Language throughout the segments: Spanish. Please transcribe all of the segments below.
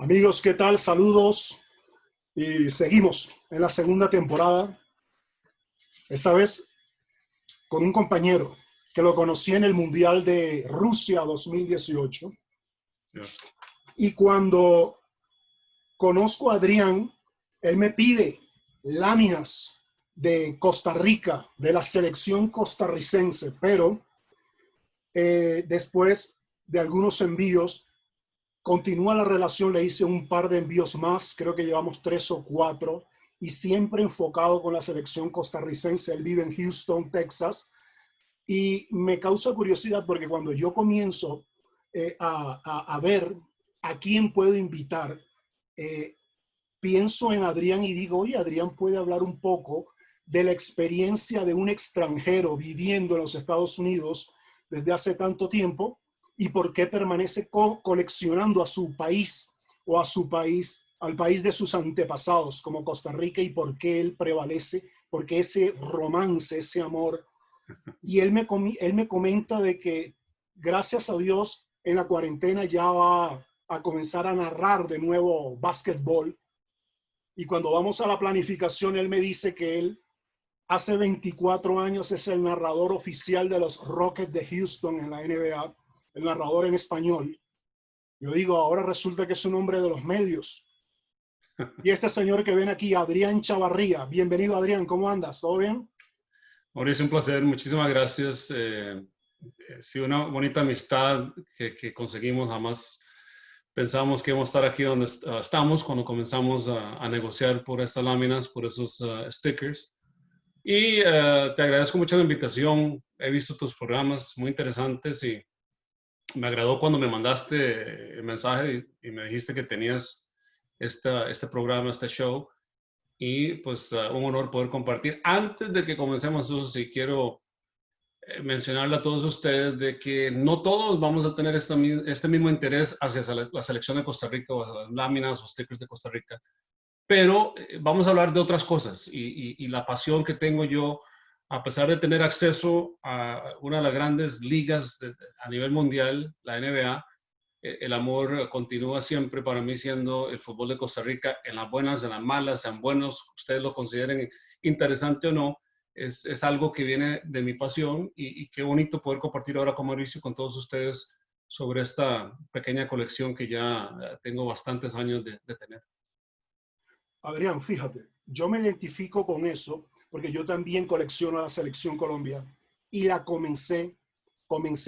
Amigos, ¿qué tal? Saludos. Y seguimos en la segunda temporada, esta vez con un compañero que lo conocí en el Mundial de Rusia 2018. Yeah. Y cuando conozco a Adrián, él me pide láminas de Costa Rica, de la selección costarricense, pero después de algunos envíos, continúa la relación, le hice un par de envíos más, creo que llevamos 3 o 4, y siempre enfocado con la selección costarricense. Él vive en Houston, Texas, y me causa curiosidad porque cuando yo comienzo a ver a quién puedo invitar, pienso en Adrián y digo, oye, Adrián puede hablar un poco de la experiencia de un extranjero viviendo en los Estados Unidos desde hace tanto tiempo y por qué permanece coleccionando a su país o a su país, al país de sus antepasados como Costa Rica, y por qué él prevalece, porque ese romance, ese amor. Y él me comenta de que gracias a Dios en la cuarentena ya va a comenzar a narrar de nuevo básquetbol. Y cuando vamos a la planificación, él me dice que él hace 24 años es el narrador oficial de los Rockets de Houston en la NBA, el narrador en español. Yo digo, ahora resulta que es un hombre de los medios. Y este señor que ven aquí, Adrián Chavarría. Bienvenido, Adrián. ¿Cómo andas? ¿Todo bien? Mauricio, un placer. Muchísimas gracias. Sí, una bonita amistad que conseguimos. Jamás pensamos que íbamos a estar aquí donde estamos cuando comenzamos a negociar por estas láminas, por esos stickers. Y te agradezco mucho la invitación. He visto tus programas muy interesantes y me agradó cuando me mandaste el mensaje y me dijiste que tenías este programa, este show. Y pues un honor poder compartir. Antes de que comencemos, eso sí quiero mencionarle a todos ustedes de que no todos vamos a tener este mismo interés hacia la selección de Costa Rica o hacia las láminas o stickers de Costa Rica, pero vamos a hablar de otras cosas y la pasión que tengo yo, a pesar de tener acceso a una de las grandes ligas a nivel mundial, la NBA. El amor continúa siempre para mí siendo el fútbol de Costa Rica, en las buenas, en las malas, sean buenos, ustedes lo consideren interesante o no, es algo que viene de mi pasión y qué bonito poder compartir ahora con Mauricio, con todos ustedes, sobre esta pequeña colección que ya tengo bastantes años de tener. Adrián, fíjate, yo me identifico con eso porque yo también colecciono la selección Colombia y la comencé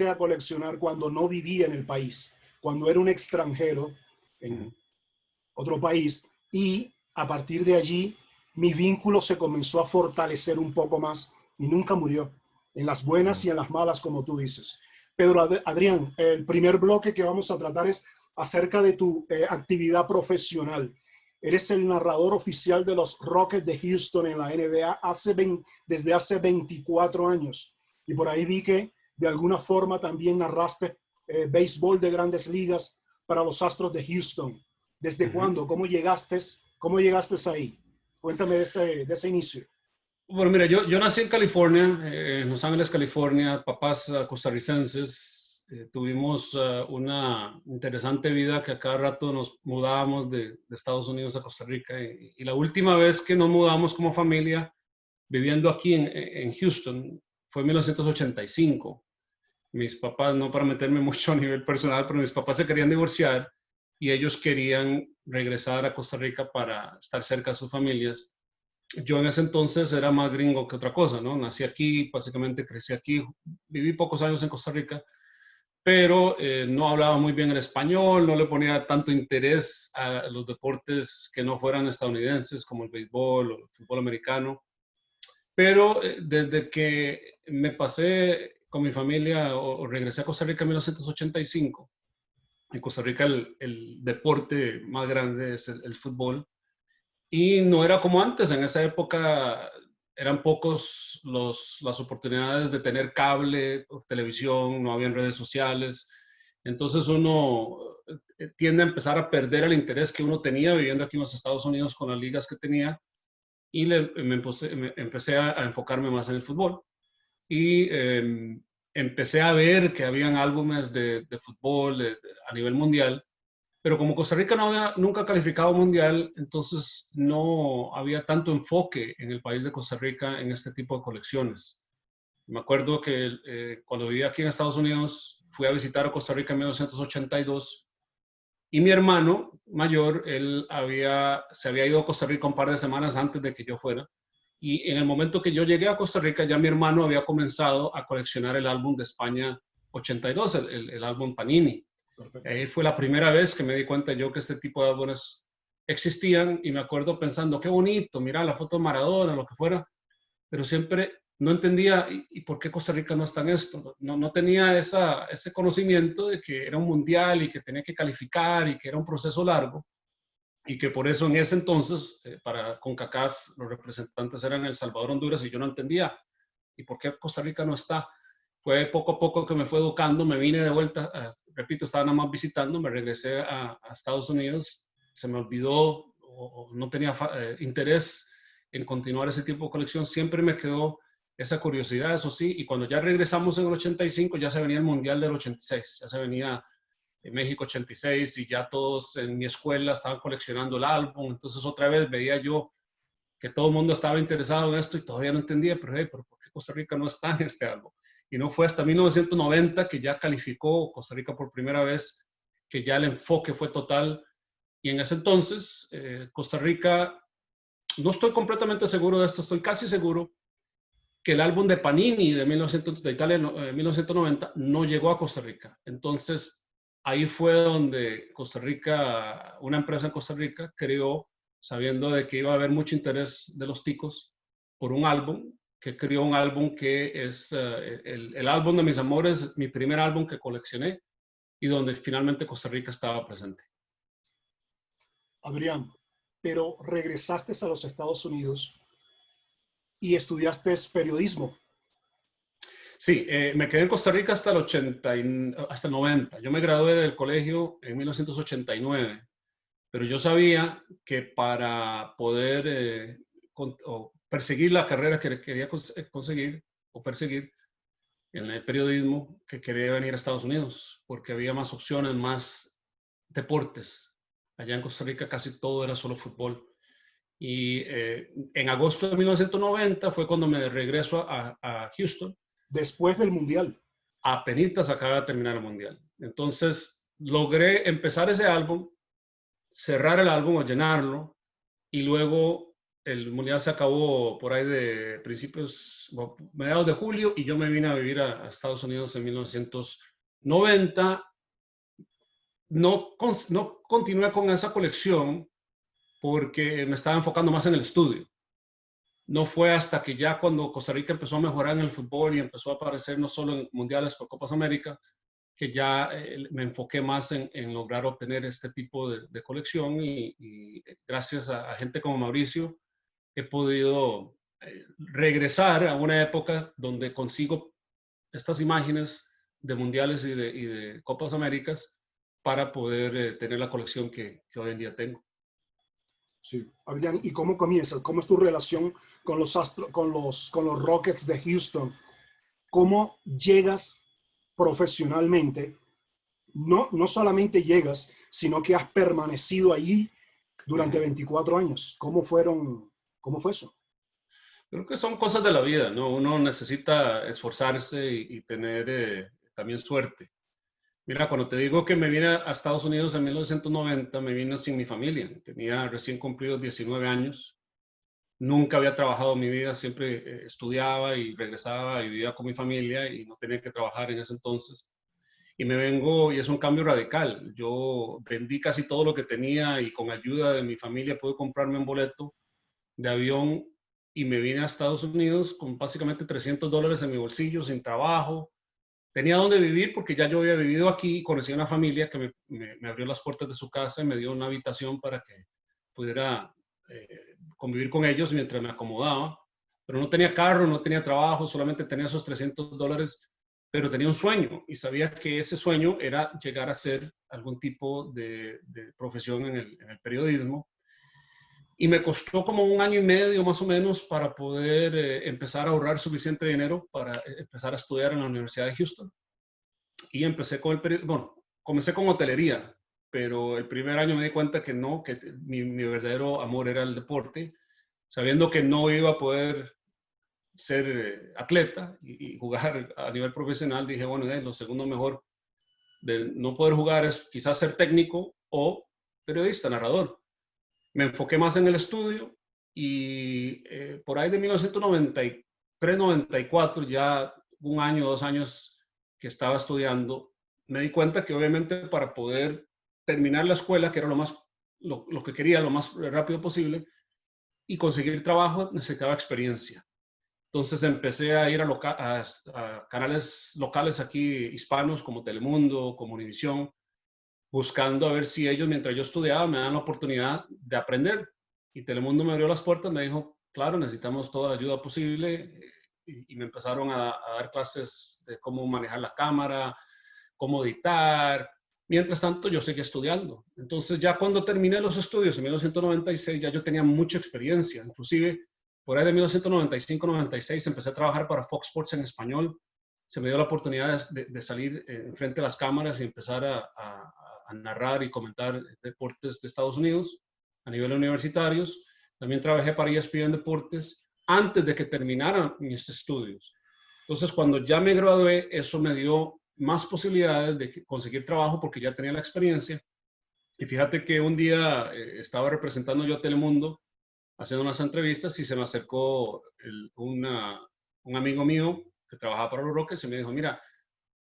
a coleccionar cuando no vivía en el país, cuando era un extranjero en otro país, y a partir de allí mi vínculo se comenzó a fortalecer un poco más y nunca murió, en las buenas y en las malas, como tú dices. Pero Adrián, el primer bloque que vamos a tratar es acerca de tu actividad profesional. Eres el narrador oficial de los Rockets de Houston en la NBA desde hace 24 años. Y por ahí vi que de alguna forma también narraste béisbol de grandes ligas para los Astros de Houston. ¿Desde cuándo? ¿Cómo llegaste ahí? Cuéntame de ese inicio. Bueno, mira, yo nací en California, en Los Ángeles, California, papás costarricenses. Tuvimos una interesante vida que a cada rato nos mudábamos de Estados Unidos a Costa Rica. Y la última vez que nos mudamos como familia, viviendo aquí en Houston, fue en 1985. Mis papás, no para meterme mucho a nivel personal, pero mis papás se querían divorciar y ellos querían regresar a Costa Rica para estar cerca de sus familias. Yo en ese entonces era más gringo que otra cosa, ¿no? Nací aquí, básicamente crecí aquí, viví pocos años en Costa Rica, pero no hablaba muy bien el español, no le ponía tanto interés a los deportes que no fueran estadounidenses, como el béisbol o el fútbol americano. Pero desde que me pasé con mi familia o regresé a Costa Rica en 1985, en Costa Rica el deporte más grande es el fútbol. Y no era como antes, en esa época eran pocos las oportunidades de tener cable, televisión, no habían redes sociales. Entonces uno tiende a empezar a perder el interés que uno tenía viviendo aquí en los Estados Unidos con las ligas que tenía y empecé a enfocarme más en el fútbol. Y empecé a ver que habían álbumes de fútbol a nivel mundial Pero como Costa Rica no había nunca calificado mundial, entonces no había tanto enfoque en el país de Costa Rica en este tipo de colecciones. Me acuerdo que cuando vivía aquí en Estados Unidos, fui a visitar a Costa Rica en 1982 y mi hermano mayor, se había ido a Costa Rica un par de semanas antes de que yo fuera. Y en el momento que yo llegué a Costa Rica, ya mi hermano había comenzado a coleccionar el álbum de España 82, el álbum Panini. Perfecto. Ahí fue la primera vez que me di cuenta yo que este tipo de álbumes existían y me acuerdo pensando, qué bonito, mira la foto de Maradona, lo que fuera, pero siempre no entendía y por qué Costa Rica no está en esto. No tenía ese conocimiento de que era un mundial y que tenía que calificar y que era un proceso largo y que por eso en ese entonces, para CONCACAF, los representantes eran El Salvador, Honduras y yo no entendía. ¿Y por qué Costa Rica no está? Fue poco a poco que me fue educando, me vine de vuelta, repito, estaba nada más visitando, me regresé a Estados Unidos, se me olvidó o no tenía interés en continuar ese tipo de colección, siempre me quedó esa curiosidad, eso sí, y cuando ya regresamos en el 85, ya se venía el Mundial del 86, ya se venía en México 86 y ya todos en mi escuela estaban coleccionando el álbum, entonces otra vez veía yo que todo el mundo estaba interesado en esto y todavía no entendía, pero, hey, ¿pero por qué Costa Rica no está en este álbum? Y no fue hasta 1990 que ya calificó Costa Rica por primera vez, que ya el enfoque fue total. Y en ese entonces, Costa Rica, no estoy completamente seguro de esto, estoy casi seguro que el álbum de Panini de Italia 1990 no llegó a Costa Rica. Entonces, ahí fue donde Costa Rica, una empresa en Costa Rica, creó, sabiendo de que iba a haber mucho interés de los ticos por un álbum, que creó un álbum que es el álbum de mis amores, mi primer álbum que coleccioné y donde finalmente Costa Rica estaba presente. Adrián, pero regresaste a los Estados Unidos y estudiaste periodismo. Sí, me quedé en Costa Rica hasta el 80, hasta el 90. Yo me gradué del colegio en 1989, pero yo sabía que para poder perseguir la carrera que quería conseguir o perseguir en el periodismo, que quería venir a Estados Unidos, porque había más opciones, más deportes. Allá en Costa Rica casi todo era solo fútbol. Y en agosto de 1990 fue cuando me regreso a Houston. Después del Mundial. Apenitas acaba de terminar el Mundial. Entonces logré empezar ese álbum, cerrar el álbum o llenarlo, y luego el Mundial se acabó por ahí de principios, mediados de julio, y yo me vine a vivir a Estados Unidos en 1990. No continué con esa colección porque me estaba enfocando más en el estudio. No fue hasta que ya cuando Costa Rica empezó a mejorar en el fútbol y empezó a aparecer no solo en mundiales por Copas América, que ya me enfoqué más en lograr obtener este tipo de colección y gracias a gente como Mauricio he podido regresar a una época donde consigo estas imágenes de mundiales y de Copas Américas para poder tener la colección que hoy en día tengo. Sí. Adrián, ¿y cómo comienzas? ¿Cómo es tu relación con con los Rockets de Houston? ¿Cómo llegas profesionalmente? No solamente llegas, sino que has permanecido allí durante 24 años. ¿Cómo fue eso? Creo que son cosas de la vida, ¿no? Uno necesita esforzarse y tener también suerte. Mira, cuando te digo que me vine a Estados Unidos en 1990, me vine sin mi familia. Tenía recién cumplidos 19 años. Nunca había trabajado en mi vida, siempre estudiaba y regresaba y vivía con mi familia y no tenía que trabajar en ese entonces. Y me vengo y es un cambio radical. Yo vendí casi todo lo que tenía y con ayuda de mi familia pude comprarme un boleto de avión y me vine a Estados Unidos con básicamente $300 en mi bolsillo, sin trabajo. Tenía donde vivir porque ya yo había vivido aquí y conocí a una familia que me abrió las puertas de su casa y me dio una habitación para que pudiera convivir con ellos mientras me acomodaba. Pero no tenía carro, no tenía trabajo, solamente tenía esos $300, pero tenía un sueño y sabía que ese sueño era llegar a ser algún tipo de profesión en el periodismo. Y me costó como 1 año y medio más o menos para poder empezar a ahorrar suficiente dinero para empezar a estudiar en la Universidad de Houston. Y empecé con comencé con hotelería. pero el primer año me di cuenta que no, que mi verdadero amor era el deporte, sabiendo que no iba a poder ser atleta y jugar a nivel profesional. Dije, bueno, lo segundo mejor de no poder jugar es quizás ser técnico o periodista, narrador. Me enfoqué más en el estudio y por ahí de 1993-94, ya un año, 2 años que estaba estudiando, me di cuenta que obviamente para poder terminar la escuela, que era lo que quería, lo más rápido posible, y conseguir trabajo, necesitaba experiencia. Entonces empecé a ir a canales locales aquí hispanos como Telemundo, como Univisión, buscando a ver si ellos, mientras yo estudiaba, me dan la oportunidad de aprender. Y Telemundo me abrió las puertas, me dijo, claro, necesitamos toda la ayuda posible. Y me empezaron a dar clases de cómo manejar la cámara, cómo editar. Mientras tanto, yo seguía estudiando. Entonces, ya cuando terminé los estudios en 1996, ya yo tenía mucha experiencia. Inclusive, por ahí de 1995-96, empecé a trabajar para Fox Sports en español. Se me dio la oportunidad de salir enfrente de las cámaras y empezar a narrar y comentar deportes de Estados Unidos a nivel universitarios. También trabajé para ESPN Deportes antes de que terminaran mis estudios. Entonces, cuando ya me gradué, eso me dio más posibilidades de conseguir trabajo porque ya tenía la experiencia. Y fíjate que un día estaba representando yo a Telemundo haciendo unas entrevistas y se me acercó un amigo mío que trabajaba para los Rockets y me dijo, mira,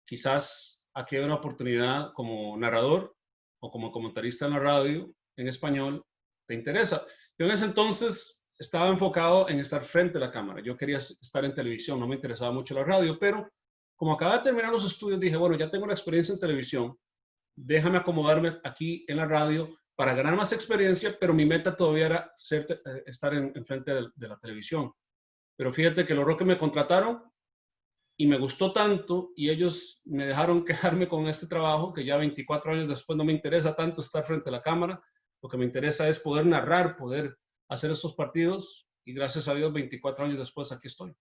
quizás aquí hay una oportunidad como narrador o como comentarista en la radio en español, ¿te interesa? Yo en ese entonces estaba enfocado en estar frente a la cámara. Yo quería estar en televisión, no me interesaba mucho la radio, pero como acababa de terminar los estudios, dije, bueno, ya tengo la experiencia en televisión, déjame acomodarme aquí en la radio para ganar más experiencia, pero mi meta todavía era estar en frente de la televisión. Pero fíjate que los Rockets me contrataron y me gustó tanto y ellos me dejaron quedarme con este trabajo que ya 24 años después no me interesa tanto estar frente a la cámara. Lo que me interesa es poder narrar, poder hacer estos partidos y gracias a Dios 24 años después aquí estoy.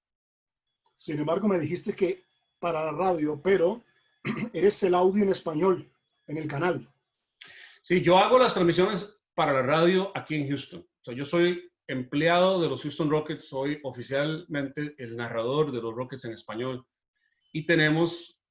Sin embargo, me dijiste que para la radio, pero eres el audio en español en el canal. Sí, yo hago las transmisiones para la radio aquí en Houston. O sea, yo soy empleado de los Houston Rockets, soy oficialmente el narrador de los Rockets en español y tenemos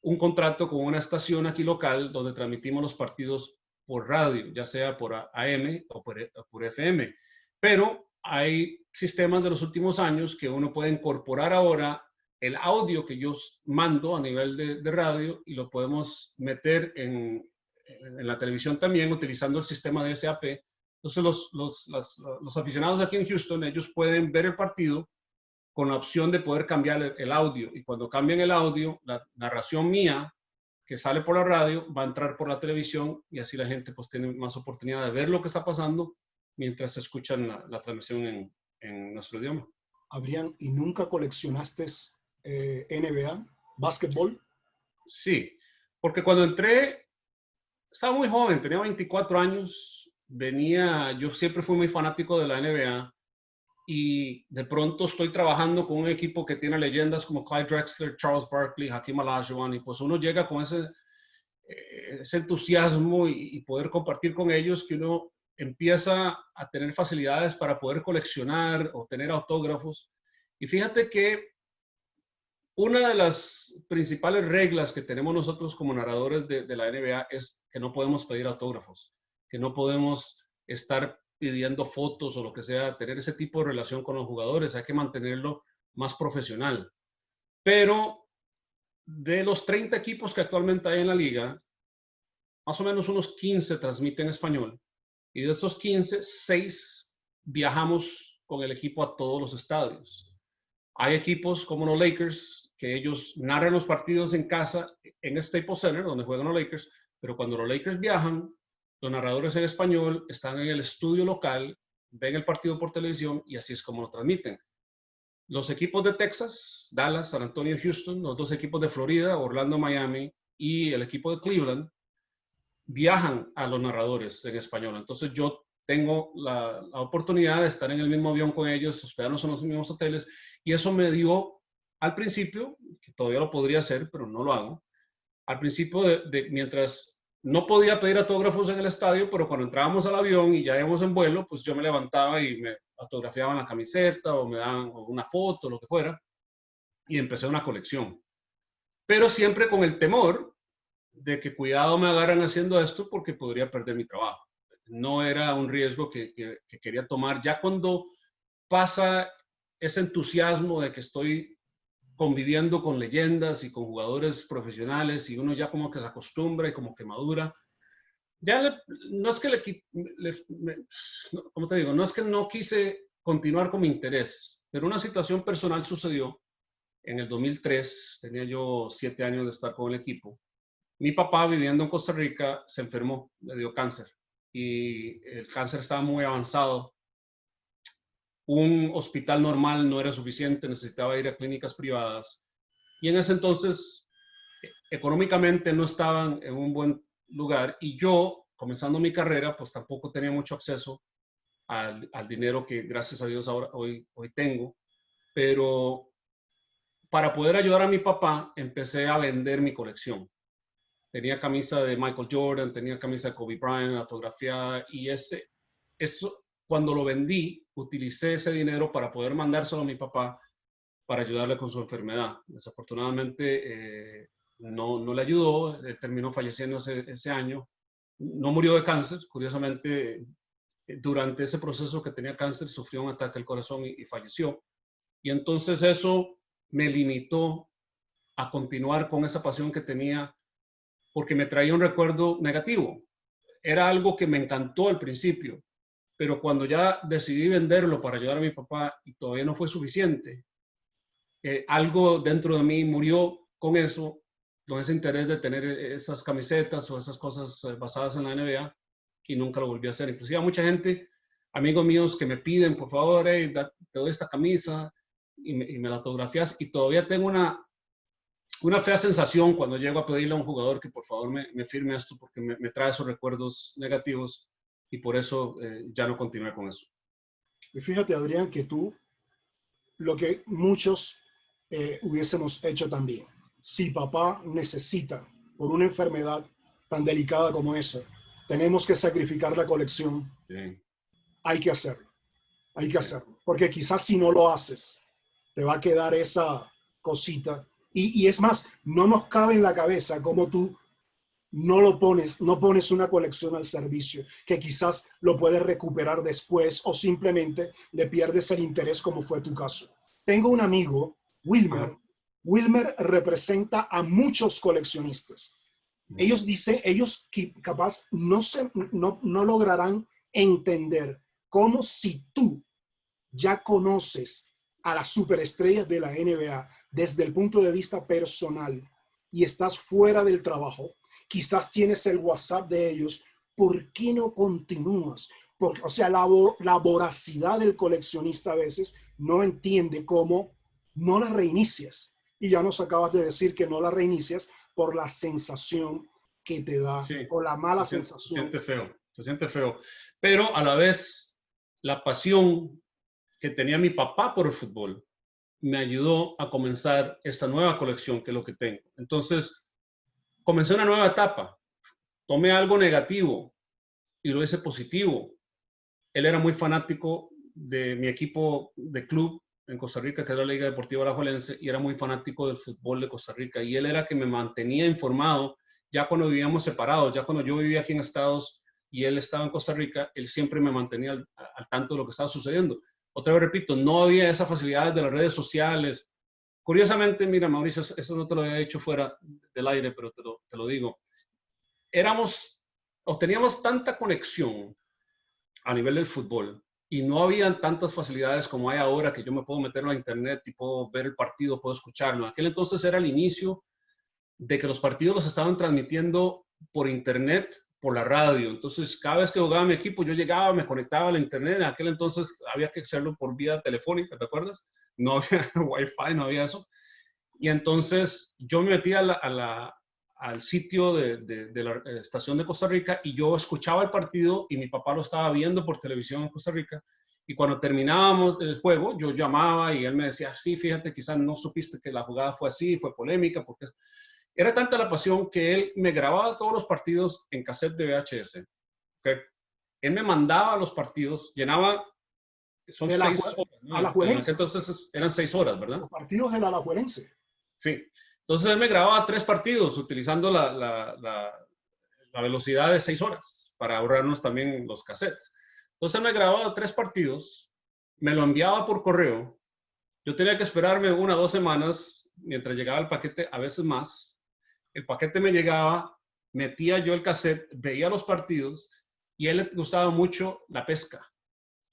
un contrato con una estación aquí local donde transmitimos los partidos por radio, ya sea por AM o por FM. Pero hay sistemas de los últimos años que uno puede incorporar ahora el audio que yo mando a nivel de radio y lo podemos meter en la televisión también utilizando el sistema de SAP. Entonces los aficionados aquí en Houston, ellos pueden ver el partido con la opción de poder cambiar el audio. Y cuando cambian el audio, la narración mía que sale por la radio va a entrar por la televisión y así la gente pues tiene más oportunidad de ver lo que está pasando mientras escuchan la transmisión en nuestro idioma. Adrián, ¿y nunca coleccionaste NBA, básquetbol? Sí, porque cuando entré estaba muy joven, tenía 24 años, yo siempre fui muy fanático de la NBA y de pronto estoy trabajando con un equipo que tiene leyendas como Clyde Drexler, Charles Barkley, Hakeem Olajuwon, y pues uno llega con ese entusiasmo y poder compartir con ellos que uno empieza a tener facilidades para poder coleccionar o tener autógrafos. Y fíjate que una de las principales reglas que tenemos nosotros como narradores de la NBA es que no podemos pedir autógrafos, que no podemos estar pidiendo fotos o lo que sea, tener ese tipo de relación con los jugadores, hay que mantenerlo más profesional. Pero de los 30 equipos que actualmente hay en la liga, más o menos unos 15 transmiten español y de esos 15, 6 viajamos con el equipo a todos los estadios. Hay equipos como los Lakers que ellos narran los partidos en casa en el Staples Center, donde juegan los Lakers, pero cuando los Lakers viajan, los narradores en español están en el estudio local, ven el partido por televisión y así es como lo transmiten. Los equipos de Texas, Dallas, San Antonio, Houston, los dos equipos de Florida, Orlando, Miami y el equipo de Cleveland viajan a los narradores en español. Entonces yo tengo la oportunidad de estar en el mismo avión con ellos, hospedarnos en los mismos hoteles y eso me dio al principio, que todavía lo podría hacer, pero no lo hago, al principio mientras no podía pedir autógrafos en el estadio, pero cuando entrábamos al avión y ya íbamos en vuelo, pues yo me levantaba y me autografiaban la camiseta o me daban una foto, lo que fuera, y empecé una colección. Pero siempre con el temor de que cuidado me agarran haciendo esto porque podría perder mi trabajo. No era un riesgo que quería tomar. Ya cuando pasa ese entusiasmo de que estoy conviviendo con leyendas y con jugadores profesionales y uno ya como que se acostumbra y como que madura, ya no es que ¿cómo te digo? No es que no quise continuar con mi interés, pero una situación personal sucedió en el 2003, tenía yo 7 años de estar con el equipo. Mi papá, viviendo en Costa Rica, se enfermó, le dio cáncer y el cáncer estaba muy avanzado. Un hospital normal no era suficiente, necesitaba ir a clínicas privadas. Y en ese entonces, económicamente no estaban en un buen lugar y yo, comenzando mi carrera, pues tampoco tenía mucho acceso al dinero que gracias a Dios hoy tengo. Pero para poder ayudar a mi papá, empecé a vender mi colección. Tenía camisa de Michael Jordan, tenía camisa de Kobe Bryant autografiada y eso, cuando lo vendí, utilicé ese dinero para poder mandárselo a mi papá para ayudarle con su enfermedad. Desafortunadamente no le ayudó, él terminó falleciendo ese año. No murió de cáncer, curiosamente durante ese proceso que tenía cáncer sufrió un ataque al corazón y falleció. Y entonces eso me limitó a continuar con esa pasión que tenía porque me traía un recuerdo negativo. Era algo que me encantó al principio, pero cuando ya decidí venderlo para ayudar a mi papá y todavía no fue suficiente, algo dentro de mí murió con eso, con ese interés de tener esas camisetas o esas cosas basadas en la NBA y nunca lo volví a hacer. Inclusive a mucha gente, amigos míos que me piden, por favor, hey, te doy esta camisa y me la autografías y todavía tengo una fea sensación cuando llego a pedirle a un jugador que por favor me firme esto porque me trae esos recuerdos negativos y por eso ya no continué con eso. Y fíjate, Adrián, que tú, lo que muchos hubiésemos hecho también. Si papá necesita, por una enfermedad tan delicada como esa, tenemos que sacrificar la colección, Sí. hay que hacerlo. Hay que hacerlo. Porque quizás si no lo haces, te va a quedar esa cosita. Y es más, no nos cabe en la cabeza cómo tú no pones una colección al servicio, que quizás lo puedes recuperar después o simplemente le pierdes el interés como fue tu caso. Tengo un amigo, Wilmer. Ajá. Wilmer representa a muchos coleccionistas. Ellos dicen, ellos capaz no lograrán entender cómo si tú ya conoces a las superestrellas de la NBA desde el punto de vista personal y estás fuera del trabajo, quizás tienes el WhatsApp de ellos, ¿por qué no continúas? Porque, o sea, la voracidad del coleccionista a veces no entiende cómo no la reinicias. Y ya nos acabas de decir que no la reinicias por la sensación que te da, Sí, o la mala se sensación. se siente feo. Pero a la vez, la pasión que tenía mi papá por el fútbol me ayudó a comenzar esta nueva colección que es lo que tengo. Entonces, comencé una nueva etapa. Tomé algo negativo y lo hice positivo. Él era muy fanático de mi equipo de club en Costa Rica, que era la Liga Deportiva Alajuelense, y era muy fanático del fútbol de Costa Rica. Y él era que me mantenía informado ya cuando vivíamos separados, ya cuando yo vivía aquí en Estados y él estaba en Costa Rica, él siempre me mantenía al tanto de lo que estaba sucediendo. Otra vez repito, no había esa facilidad de las redes sociales. Curiosamente, mira, Mauricio, eso no te lo había dicho fuera del aire, pero te lo digo. Teníamos tanta conexión a nivel del fútbol y no habían tantas facilidades como hay ahora que yo me puedo meter a la internet y puedo ver el partido, puedo escucharlo. En aquel entonces era el inicio de que los partidos los estaban transmitiendo por internet, por la radio. Entonces, cada vez que jugaba mi equipo, yo llegaba, me conectaba a la internet. En aquel entonces había que hacerlo por vía telefónica, ¿te acuerdas? No había wifi, no había eso. Y entonces yo me metía al sitio de la estación de Costa Rica y yo escuchaba el partido y mi papá lo estaba viendo por televisión en Costa Rica. Y cuando terminábamos el juego, yo llamaba y él me decía, sí, fíjate, quizás no supiste que la jugada fue así, fue polémica, porque Era tanta la pasión que él me grababa todos los partidos en cassette de VHS. ¿Okay? Él me mandaba los partidos, llenaba, son De 6 horas, ¿no? En aquel Alajuelense. entonces eran 6 horas, ¿verdad? Los partidos del Alajuelense. Sí. Entonces él me grababa 3 partidos utilizando la velocidad de 6 horas para ahorrarnos también los cassettes. Entonces él me grababa 3 partidos, me lo enviaba por correo. Yo tenía que esperarme 1 o 2 semanas mientras llegaba el paquete, a veces más. El paquete me llegaba, metía yo el cassette, veía los partidos y a él le gustaba mucho la pesca.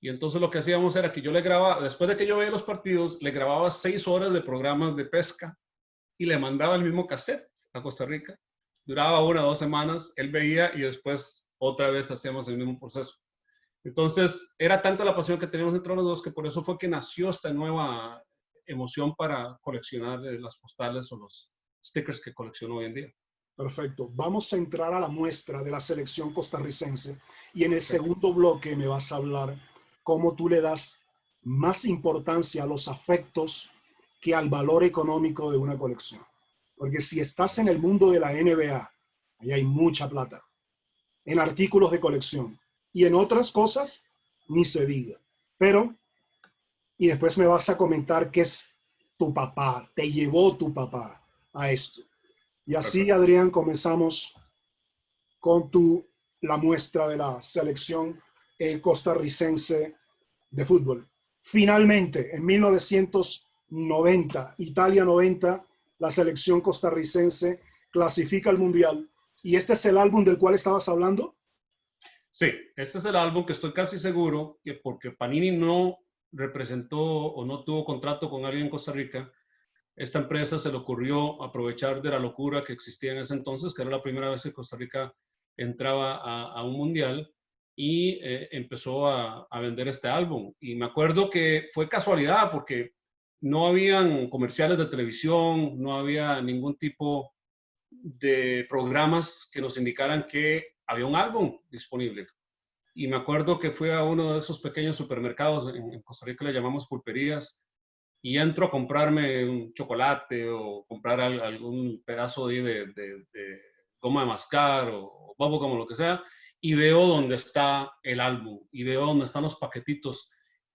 Y entonces lo que hacíamos era que yo le grababa, después de que yo veía los partidos, le grababa 6 horas de programas de pesca y le mandaba el mismo cassette a Costa Rica. Duraba 1 o 2 semanas, él veía y después otra vez hacíamos el mismo proceso. Entonces, era tanta la pasión que teníamos entre los dos que por eso fue que nació esta nueva emoción para coleccionar las postales o los stickers que colecciono hoy en día. Perfecto. Vamos a entrar a la muestra de la selección costarricense y en el segundo bloque me vas a hablar cómo tú le das más importancia a los afectos que al valor económico de una colección. Porque si estás en el mundo de la NBA, ahí hay mucha plata, en artículos de colección y en otras cosas, ni se diga. Pero, y después me vas a comentar qué es tu papá, te llevó tu papá a esto. Y así, Adrián, comenzamos con la muestra de la selección costarricense de fútbol. Finalmente, en 1990, Italia 90, la selección costarricense clasifica al Mundial. ¿Y este es el álbum del cual estabas hablando? Sí, este es el álbum que estoy casi seguro que porque Panini no representó o no tuvo contrato con alguien en Costa Rica, esta empresa se le ocurrió aprovechar de la locura que existía en ese entonces, que era la primera vez que Costa Rica entraba a un mundial y empezó a vender este álbum. Y me acuerdo que fue casualidad porque no habían comerciales de televisión, no había ningún tipo de programas que nos indicaran que había un álbum disponible. Y me acuerdo que fui a uno de esos pequeños supermercados, en Costa Rica le llamamos pulperías, y entro a comprarme un chocolate o comprar algún pedazo de goma de mascar o babo como lo que sea, y veo dónde está el álbum y veo dónde están los paquetitos.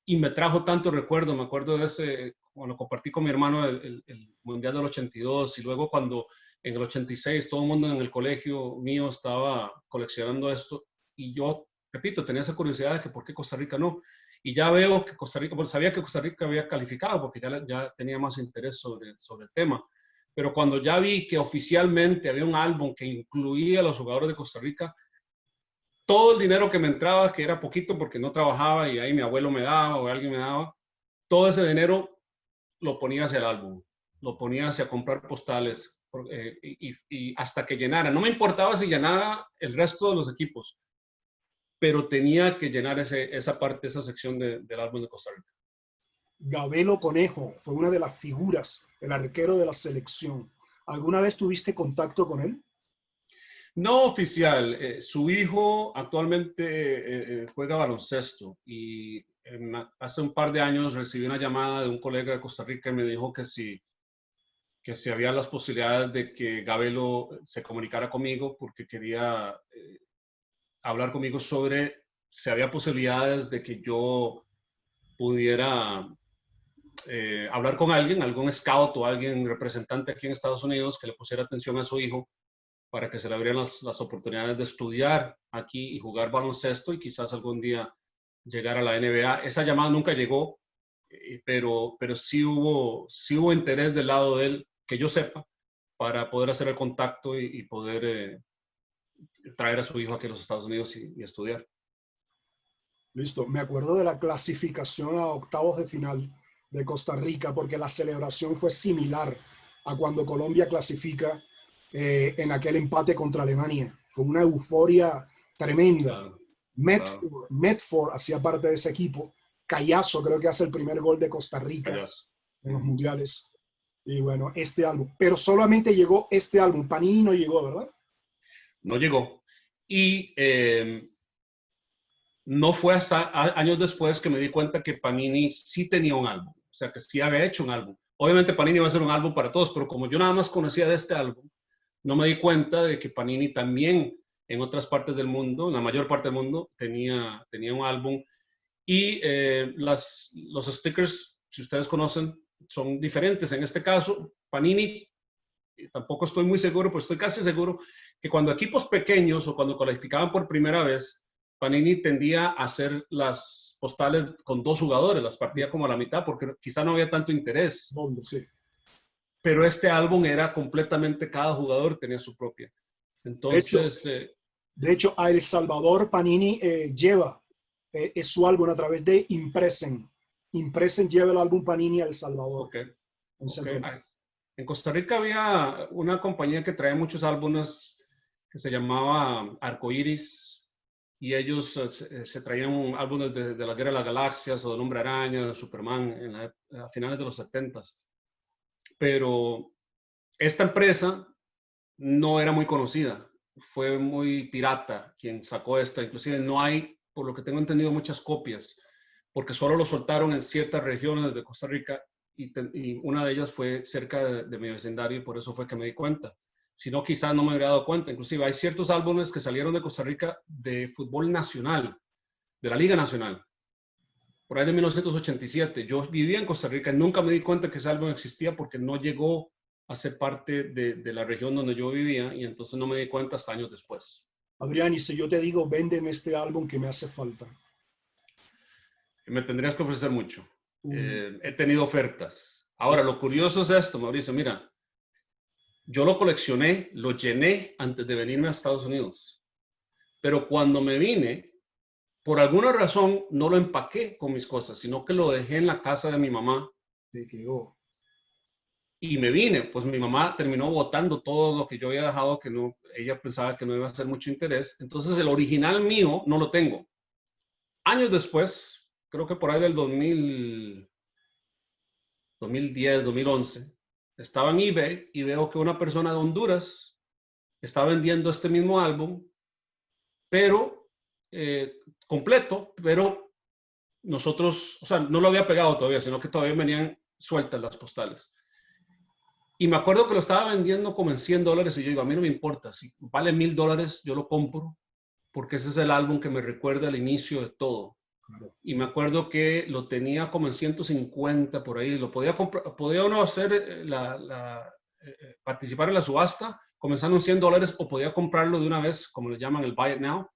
Y me trajo tanto recuerdo, me acuerdo de ese, cuando compartí con mi hermano el Mundial del 82 y luego cuando en el 86 todo el mundo en el colegio mío estaba coleccionando esto y yo, repito, tenía esa curiosidad de que por qué Costa Rica no. Y ya veo que Costa Rica, pues sabía que Costa Rica había calificado porque ya tenía más interés sobre el tema. Pero cuando ya vi que oficialmente había un álbum que incluía a los jugadores de Costa Rica, todo el dinero que me entraba, que era poquito porque no trabajaba y ahí mi abuelo me daba o alguien me daba, todo ese dinero lo ponía hacia el álbum, lo ponía hacia comprar postales y hasta que llenara. No me importaba si llenaba el resto de los equipos, pero tenía que llenar esa parte, esa sección del álbum de Costa Rica. Gabelo Conejo fue una de las figuras, el arquero de la selección. ¿Alguna vez tuviste contacto con él? No oficial. Su hijo actualmente juega baloncesto y hace un par de años recibí una llamada de un colega de Costa Rica y me dijo que si había las posibilidades de que Gabelo se comunicara conmigo porque quería hablar conmigo sobre si había posibilidades de que yo pudiera hablar con alguien, algún scout o alguien representante aquí en Estados Unidos que le pusiera atención a su hijo para que se le abrieran las oportunidades de estudiar aquí y jugar baloncesto y quizás algún día llegar a la NBA. Esa llamada nunca llegó, pero sí hubo interés del lado de él, que yo sepa, para poder hacer el contacto y poder traer a su hijo aquí a los Estados Unidos y estudiar. Listo. Me acuerdo de la clasificación a octavos de final de Costa Rica porque la celebración fue similar a cuando Colombia clasifica en aquel empate contra Alemania. Fue una euforia tremenda. Claro, Medford hacía parte de ese equipo. Callazo creo que hace el primer gol de Costa Rica en los mundiales. Y bueno, este álbum. Pero solamente llegó este álbum. Panini no llegó, ¿verdad? No llegó. Y no fue hasta años después que me di cuenta que Panini sí tenía un álbum. O sea, que sí había hecho un álbum. Obviamente Panini va a hacer un álbum para todos, pero como yo nada más conocía de este álbum, no me di cuenta de que Panini también en otras partes del mundo, en la mayor parte del mundo, tenía un álbum. Y los stickers, si ustedes conocen, son diferentes. En este caso, Panini, tampoco estoy muy seguro, pero estoy casi seguro que cuando equipos pequeños o cuando calificaban por primera vez, Panini tendía a hacer las postales con 2 jugadores, las partía como a la mitad, porque quizá no había tanto interés. Sí. Pero este álbum era completamente, cada jugador tenía su propia. Entonces... De hecho, a El Salvador Panini lleva su álbum a través de Impresen. Impresen lleva el álbum Panini a El Salvador. Okay. En Costa Rica había una compañía que traía muchos álbumes que se llamaba Arcoiris, y ellos se traían álbumes de la Guerra de las Galaxias o del Hombre Araña, de Superman, a finales de los 70s. Pero esta empresa no era muy conocida. Fue muy pirata quien sacó esto. Inclusive no hay, por lo que tengo entendido, muchas copias, porque solo lo soltaron en ciertas regiones de Costa Rica y una de ellas fue cerca de mi vecindario y por eso fue que me di cuenta. Si no, quizás no me hubiera dado cuenta. Inclusive hay ciertos álbumes que salieron de Costa Rica de fútbol nacional, de la Liga Nacional, por ahí de 1987. Yo vivía en Costa Rica y nunca me di cuenta que ese álbum existía porque no llegó a ser parte de la región donde yo vivía y entonces no me di cuenta hasta años después. Adrián, y si yo te digo, véndeme este álbum que me hace falta. Me tendrías que ofrecer mucho. He tenido ofertas. Ahora, lo curioso es esto, Mauricio, mira, yo lo coleccioné, lo llené antes de venirme a Estados Unidos, pero cuando me vine, por alguna razón no lo empaqué con mis cosas, sino que lo dejé en la casa de mi mamá. Se quedó. Y me vine, pues mi mamá terminó botando todo lo que yo había dejado, que no, ella pensaba que no iba a ser mucho interés. Entonces el original mío no lo tengo. Años después, creo que por ahí del 2010, 2011, estaba en eBay y veo que una persona de Honduras está vendiendo este mismo álbum, pero completo, pero nosotros, o sea, no lo había pegado todavía, sino que todavía venían sueltas las postales. Y me acuerdo que lo estaba vendiendo como en $100 y yo digo, a mí no me importa, si vale $1000, yo lo compro, porque ese es el álbum que me recuerda al inicio de todo. Claro. Y me acuerdo que lo tenía como en 150 por ahí, lo podía comprar, podía uno hacer participar en la subasta, comenzando en $100, o podía comprarlo de una vez, como le llaman el buy it now,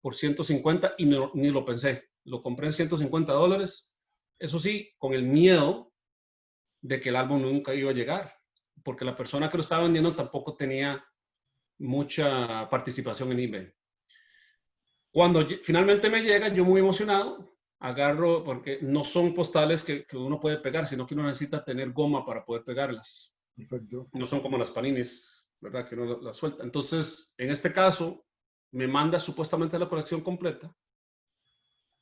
por 150 y no, ni lo pensé. Lo compré en $150, eso sí, con el miedo de que el álbum nunca iba a llegar, porque la persona que lo estaba vendiendo tampoco tenía mucha participación en eBay. Cuando finalmente me llega, yo muy emocionado, agarro, porque no son postales que uno puede pegar, sino que uno necesita tener goma para poder pegarlas. Perfecto. No son como las Paninis, ¿verdad? Que uno las suelta. Entonces, en este caso, me manda supuestamente la colección completa.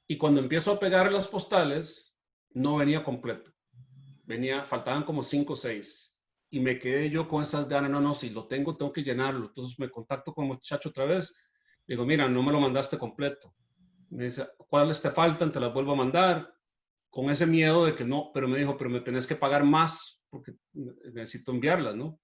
Y cuando empiezo a pegar las postales, no venía completo. Faltaban como 5 o 6. Y me quedé yo con esas ganas, no, si lo tengo, tengo que llenarlo. Entonces me contacto con el muchacho otra vez. Digo, mira, no me lo mandaste completo. Me dice, ¿cuáles te faltan? Te las vuelvo a mandar. Con ese miedo de que no, pero me dijo, pero me tenés que pagar más porque necesito enviarlas, ¿no?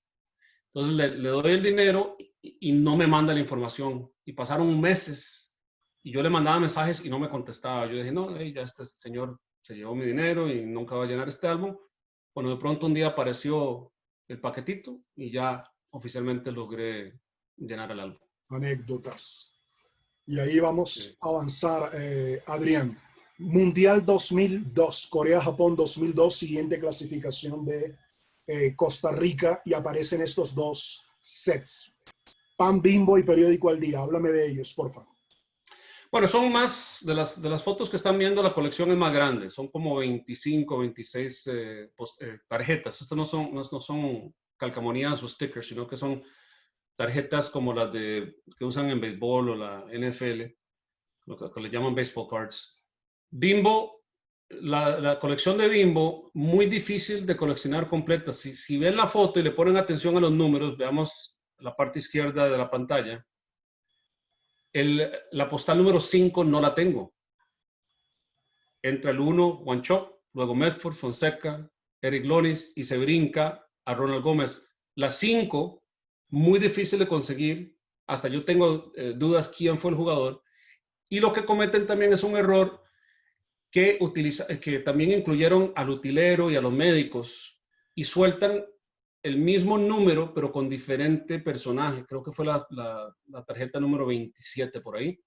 Entonces le doy el dinero y no me manda la información. Y pasaron meses y yo le mandaba mensajes y no me contestaba. Yo dije, no, ya este señor se llevó mi dinero y nunca va a llenar este álbum. Bueno, de pronto un día apareció el paquetito y ya oficialmente logré llenar el álbum. Anécdotas. Y ahí vamos a avanzar, Adrián. Mundial 2002, Corea-Japón 2002, siguiente clasificación de Costa Rica, y aparecen estos dos sets. Pan Bimbo y Periódico al Día. Háblame de ellos, por favor. Bueno, son más, de las fotos que están viendo, la colección es más grande. Son como 25, 26 tarjetas. Estas no son calcamonías o stickers, sino que son tarjetas como las que usan en béisbol o la NFL, lo que le llaman baseball cards. Bimbo, la colección de Bimbo, muy difícil de coleccionar completa. Si ven la foto y le ponen atención a los números, veamos la parte izquierda de la pantalla. La postal número 5 no la tengo. Entra el 1, Wanchope, luego Medford, Fonseca, Eric Lonis y se brinca a Ronald Gómez. La 5 muy difícil de conseguir. Hasta yo tengo dudas quién fue el jugador. Y lo que cometen también es un error que también incluyeron al utilero y a los médicos y sueltan el mismo número, pero con diferente personaje. Creo que fue la tarjeta número 27 por ahí,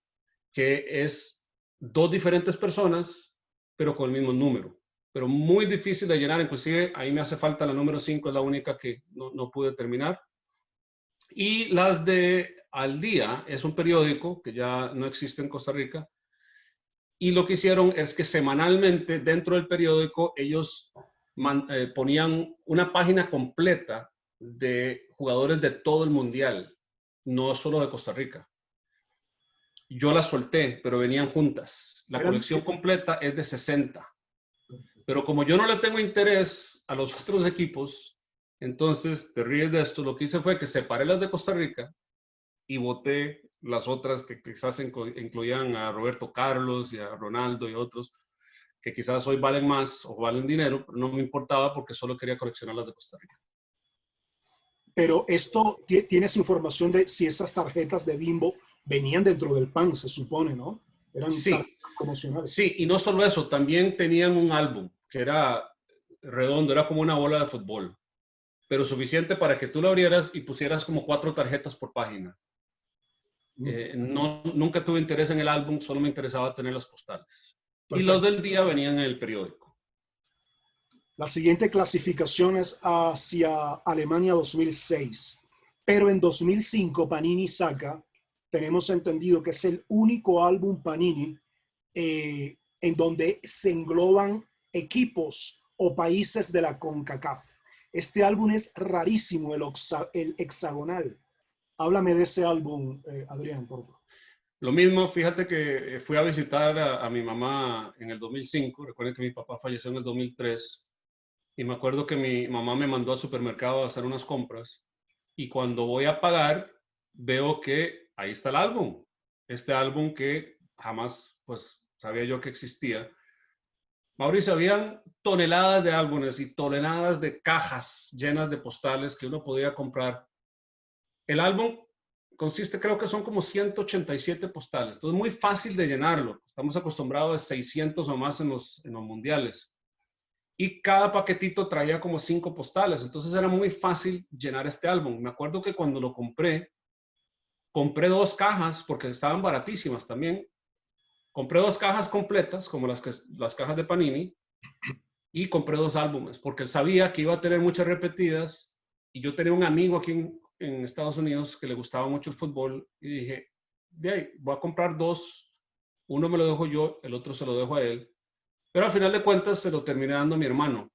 que es dos diferentes personas, pero con el mismo número. Pero muy difícil de llenar, inclusive ahí me hace falta la número 5, es la única que no pude terminar. Y las de Al Día, es un periódico que ya no existe en Costa Rica, y lo que hicieron es que semanalmente dentro del periódico ellos ponían una página completa de jugadores de todo el mundial, no solo de Costa Rica. Yo las solté, pero venían juntas. La colección completa es de 60. Pero como yo no le tengo interés a los otros equipos, entonces, te ríes de esto, lo que hice fue que separé las de Costa Rica y boté las otras que quizás incluían a Roberto Carlos y a Ronaldo y otros, que quizás hoy valen más o valen dinero, pero no me importaba porque solo quería coleccionar las de Costa Rica. Pero esto, tienes información de si esas tarjetas de Bimbo venían dentro del PAN, se supone, ¿no? Eran tarjetas promocionales. Sí, y no solo eso, también tenían un álbum que era redondo, era como una bola de fútbol, pero suficiente para que tú lo abrieras y pusieras como 4 tarjetas por página. Nunca tuve interés en el álbum, solo me interesaba tener las postales. Perfecto. Y los del día venían en el periódico. La siguiente clasificación es hacia Alemania 2006, pero en 2005 Panini saca, tenemos entendido que es el único álbum Panini en donde se engloban equipos o países de la CONCACAF. Este álbum es rarísimo, el hexagonal. Háblame de ese álbum, Adrián, por favor. Lo mismo, fíjate que fui a visitar a mi mamá en el 2005. Recuerden que mi papá falleció en el 2003. Y me acuerdo que mi mamá me mandó al supermercado a hacer unas compras. Y cuando voy a pagar, veo que ahí está el álbum. Este álbum que jamás pues sabía yo que existía. Mauricio, habían toneladas de álbumes y toneladas de cajas llenas de postales que uno podía comprar. El álbum consiste, creo que son como 187 postales. Entonces, muy fácil de llenarlo. Estamos acostumbrados a 600 o más en los mundiales. Y cada paquetito traía como 5 postales. Entonces, era muy fácil llenar este álbum. Me acuerdo que cuando lo compré 2 cajas porque estaban baratísimas también. Compré 2 cajas completas, como las cajas de Panini, y compré 2 álbumes porque sabía que iba a tener muchas repetidas. Y yo tenía un amigo aquí en Estados Unidos que le gustaba mucho el fútbol y dije, de ahí, voy a comprar 2, uno me lo dejo yo, el otro se lo dejo a él, pero al final de cuentas se lo terminé dando a mi hermano.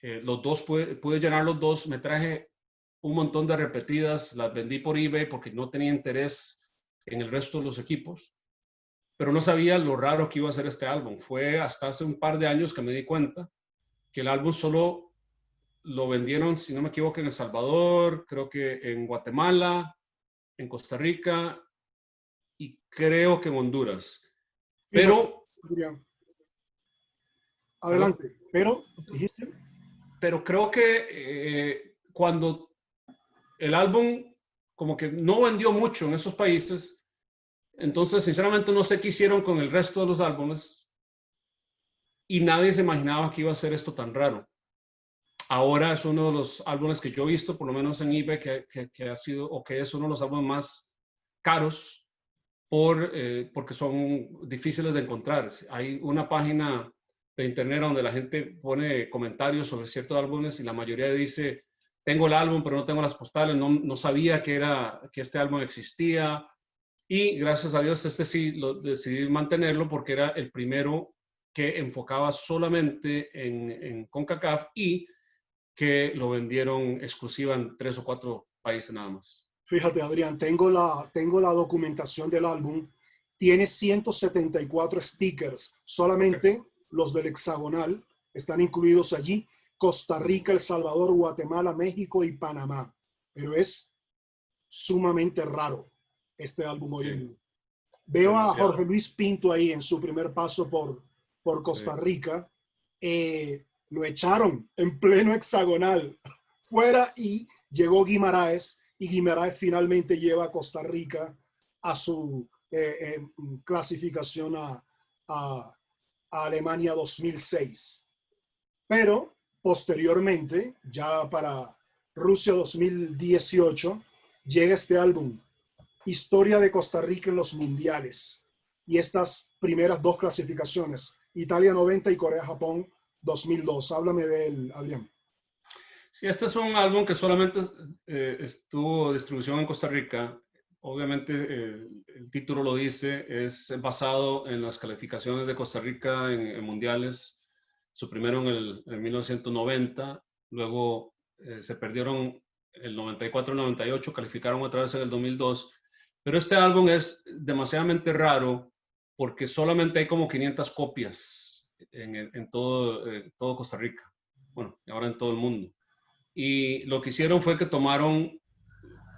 Los dos, pude llenar los 2, me traje un montón de repetidas, las vendí por eBay porque no tenía interés en el resto de los equipos, pero no sabía lo raro que iba a ser este álbum. Fue hasta hace un par de años que me di cuenta que el álbum solo lo vendieron, si no me equivoco, en El Salvador, creo que en Guatemala, en Costa Rica y creo que en Honduras. Pero... Adelante, pero... ¿dijiste? Pero creo que cuando el álbum como que no vendió mucho en esos países, entonces sinceramente no sé qué hicieron con el resto de los álbumes y nadie se imaginaba que iba a ser esto tan raro. Ahora es uno de los álbumes que yo he visto, por lo menos en eBay, que ha sido o que es uno de los álbumes más caros porque son difíciles de encontrar. Hay una página de internet donde la gente pone comentarios sobre ciertos álbumes y la mayoría dice, tengo el álbum pero no tengo las postales, no sabía que este álbum existía y gracias a Dios este sí lo decidí mantenerlo porque era el primero que enfocaba solamente en CONCACAF y que lo vendieron exclusiva en 3 o 4 países nada más. Fíjate, Adrián, tengo la documentación del álbum. Tiene 174 stickers. Solamente los del hexagonal están incluidos allí. Costa Rica, El Salvador, Guatemala, México y Panamá. Pero es sumamente raro este álbum hoy en día. Veo a Jorge Luis Pinto ahí en su primer paso por Costa Rica. Lo echaron en pleno hexagonal fuera y llegó Guimaraes y Guimaraes finalmente lleva a Costa Rica a su clasificación a Alemania 2006. Pero posteriormente, ya para Rusia 2018, llega este álbum, Historia de Costa Rica en los Mundiales, y estas primeras dos clasificaciones, Italia 90 y Corea-Japón 2002. Háblame de él, Adrián. Sí, este es un álbum que solamente estuvo distribución en Costa Rica. Obviamente, el título lo dice, es basado en las calificaciones de Costa Rica en mundiales. Su primero en 1990, luego se perdieron el 94-98, calificaron otra vez en el 2002. Pero este álbum es demasiadamente raro porque solamente hay como 500 copias en todo Costa Rica. Bueno, y ahora en todo el mundo. Y lo que hicieron fue que tomaron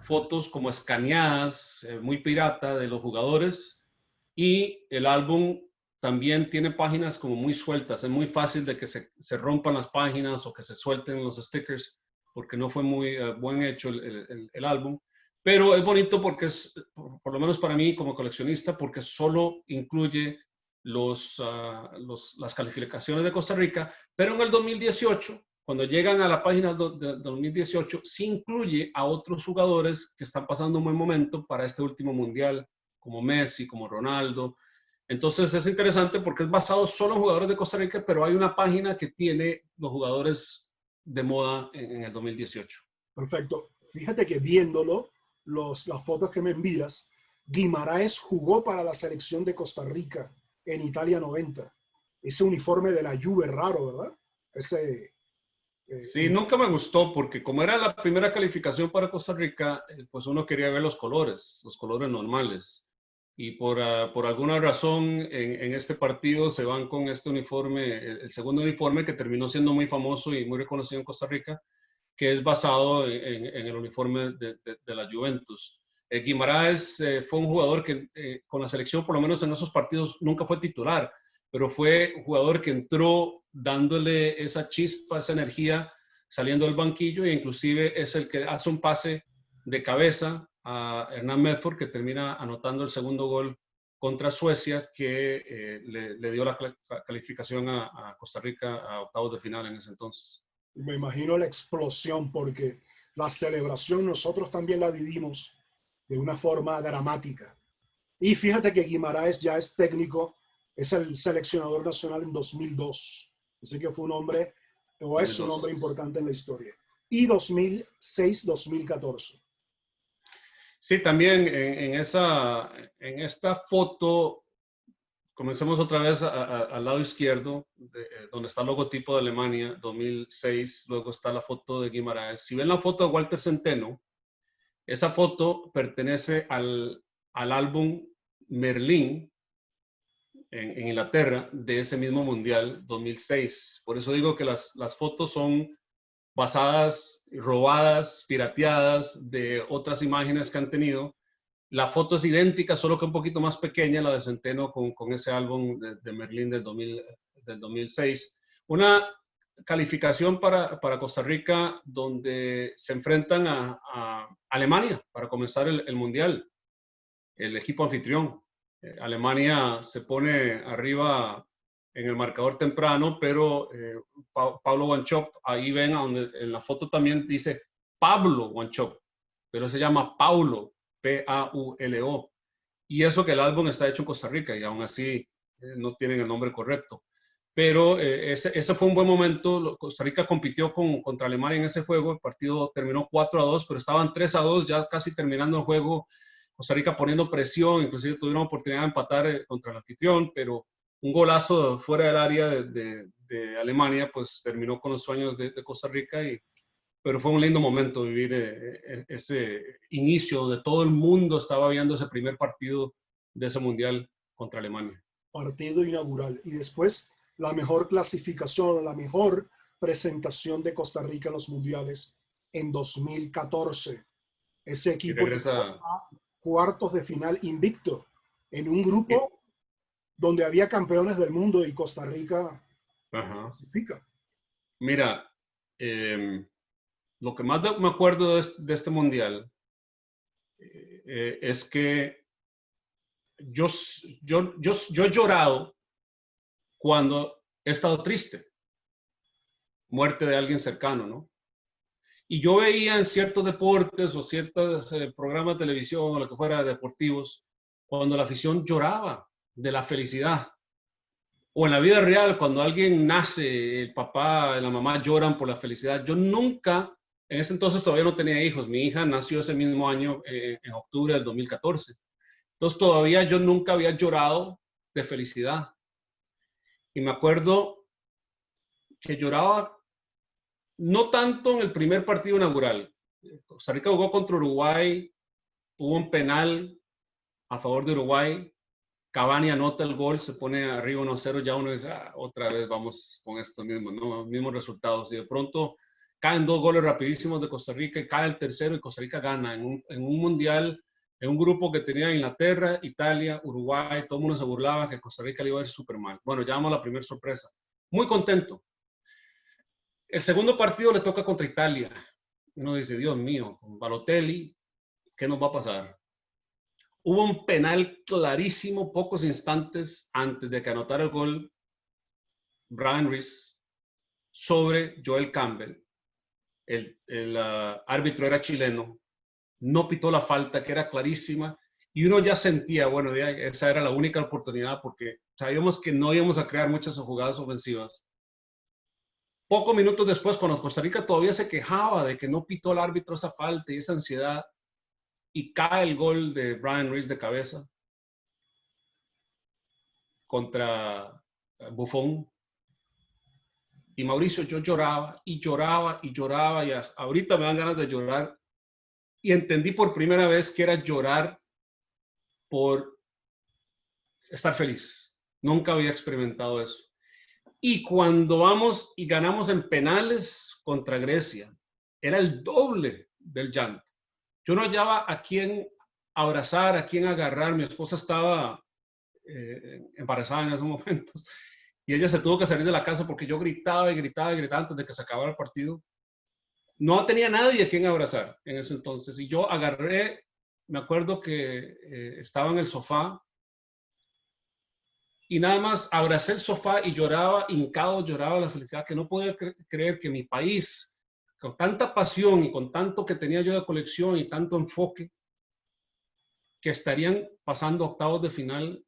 fotos como escaneadas, muy pirata, de los jugadores, y el álbum también tiene páginas como muy sueltas. Es muy fácil de que se rompan las páginas o que se suelten los stickers, porque no fue muy buen hecho el álbum. Pero es bonito porque es, por lo menos para mí como coleccionista, porque solo incluye las calificaciones de Costa Rica, pero en el 2018, cuando llegan a la página de 2018, sí incluye a otros jugadores que están pasando un buen momento para este último mundial, como Messi, como Ronaldo. Entonces es interesante porque es basado solo en jugadores de Costa Rica, pero hay una página que tiene los jugadores de moda en el 2018. Perfecto. Fíjate que viéndolo, las fotos que me envías, Guimaraes jugó para la selección de Costa Rica en Italia 90. Ese uniforme de la Juve raro, ¿verdad? Sí, nunca me gustó porque como era la primera calificación para Costa Rica, pues uno quería ver los colores normales. Y por alguna razón en este partido se van con este uniforme, el segundo uniforme que terminó siendo muy famoso y muy reconocido en Costa Rica, que es basado en el uniforme de la Juventus. Guimaraes fue un jugador que con la selección, por lo menos en esos partidos, nunca fue titular, pero fue un jugador que entró dándole esa chispa, esa energía, saliendo del banquillo, e inclusive es el que hace un pase de cabeza a Hernán Medford, que termina anotando el segundo gol contra Suecia, que le dio la calificación a Costa Rica a octavos de final en ese entonces. Me imagino la explosión, porque la celebración nosotros también la vivimos de una forma dramática. Y fíjate que Guimaraes ya es técnico, es el seleccionador nacional en 2002. Así que fue un hombre, o es un hombre importante en la historia. Y 2006-2014. Sí, también en esta foto, comencemos otra vez al lado izquierdo, donde está el logotipo de Alemania, 2006, luego está la foto de Guimaraes. Si ven la foto de Walter Centeno, esa foto pertenece al álbum Merlín en Inglaterra de ese mismo Mundial 2006. Por eso digo que las fotos son basadas, robadas, pirateadas de otras imágenes que han tenido. La foto es idéntica, solo que un poquito más pequeña, la de Centeno con ese álbum de Merlín del 2006. Una calificación para Costa Rica donde se enfrentan a Alemania para comenzar el Mundial, el equipo anfitrión. Alemania se pone arriba en el marcador temprano, pero Pablo Wanchope, ahí ven donde en la foto también dice Pablo Wanchope, pero se llama Paulo, P-A-U-L-O. Y eso que el álbum está hecho en Costa Rica y aún así no tienen el nombre correcto. Pero ese fue un buen momento. Costa Rica compitió contra Alemania en ese juego. El partido terminó 4-2, pero estaban 3-2, ya casi terminando el juego. Costa Rica poniendo presión, inclusive tuvieron oportunidad de empatar contra el anfitrión, pero un golazo fuera del área de Alemania, pues terminó con los sueños de Costa Rica. Pero fue un lindo momento vivir ese inicio donde todo el mundo estaba viendo ese primer partido de ese mundial contra Alemania. Partido inaugural. Y después la mejor clasificación, la mejor presentación de Costa Rica en los mundiales en 2014. Ese equipo llegó a cuartos de final invicto en un grupo donde había campeones del mundo y Costa Rica clasifica. Mira, lo que más me acuerdo de este mundial es que yo he llorado cuando he estado triste, muerte de alguien cercano, ¿no? Y yo veía en ciertos deportes o ciertos programas de televisión o lo que fuera, deportivos, cuando la afición lloraba de la felicidad. O en la vida real, cuando alguien nace, el papá y la mamá lloran por la felicidad. Yo nunca, en ese entonces todavía no tenía hijos. Mi hija nació ese mismo año, en octubre del 2014. Entonces todavía yo nunca había llorado de felicidad. Y me acuerdo que lloraba no tanto en el primer partido inaugural. Costa Rica jugó contra Uruguay, hubo un penal a favor de Uruguay, Cavani anota el gol, se pone arriba 1-0, ya uno dice, otra vez vamos con esto mismo, ¿no? Mismos resultados. Y de pronto caen 2 goles rapidísimos de Costa Rica y cae el tercero y Costa Rica gana en un mundial, en un grupo que tenía Inglaterra, Italia, Uruguay, todo el mundo se burlaba que Costa Rica le iba a ir súper mal. Bueno, ya vamos a la primera sorpresa. Muy contento. El segundo partido le toca contra Italia. Uno dice, Dios mío, con Balotelli, ¿qué nos va a pasar? Hubo un penal clarísimo pocos instantes antes de que anotara el gol Brian Reese sobre Joel Campbell. El árbitro era chileno, no pitó la falta, que era clarísima, y uno ya sentía, bueno, ya esa era la única oportunidad porque sabíamos que no íbamos a crear muchas jugadas ofensivas. Pocos minutos después, cuando Costa Rica todavía se quejaba de que no pitó el árbitro esa falta y esa ansiedad, y cae el gol de Brian Reese de cabeza contra Buffon. Y Mauricio, yo lloraba y lloraba y lloraba y hasta ahorita me dan ganas de llorar. Y entendí por primera vez que era llorar por estar feliz. Nunca había experimentado eso. Y cuando vamos y ganamos en penales contra Grecia, era el doble del llanto. Yo no hallaba a quién abrazar, a quién agarrar. Mi esposa estaba embarazada en esos momentos y ella se tuvo que salir de la casa porque yo gritaba y gritaba y gritaba antes de que se acabara el partido. No tenía nadie a quien abrazar en ese entonces y yo agarré, me acuerdo que estaba en el sofá y nada más abracé el sofá y lloraba, hincado, lloraba la felicidad, que no podía creer que mi país, con tanta pasión y con tanto que tenía yo de colección y tanto enfoque, que estarían pasando octavos de final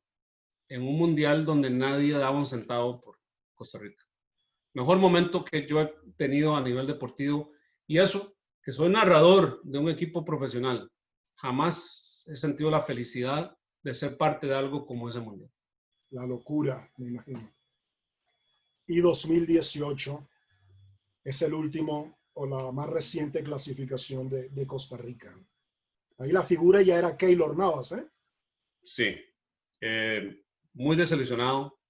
en un mundial donde nadie daba un centavo por Costa Rica. Mejor momento que yo he tenido a nivel deportivo. Y eso, que soy narrador de un equipo profesional. Jamás he sentido la felicidad de ser parte de algo como ese mundial. La locura, me imagino. Y 2018 es el último o la más reciente clasificación de Costa Rica. Ahí la figura ya era Keylor Navas, ¿eh? Sí. Muy desilusionado.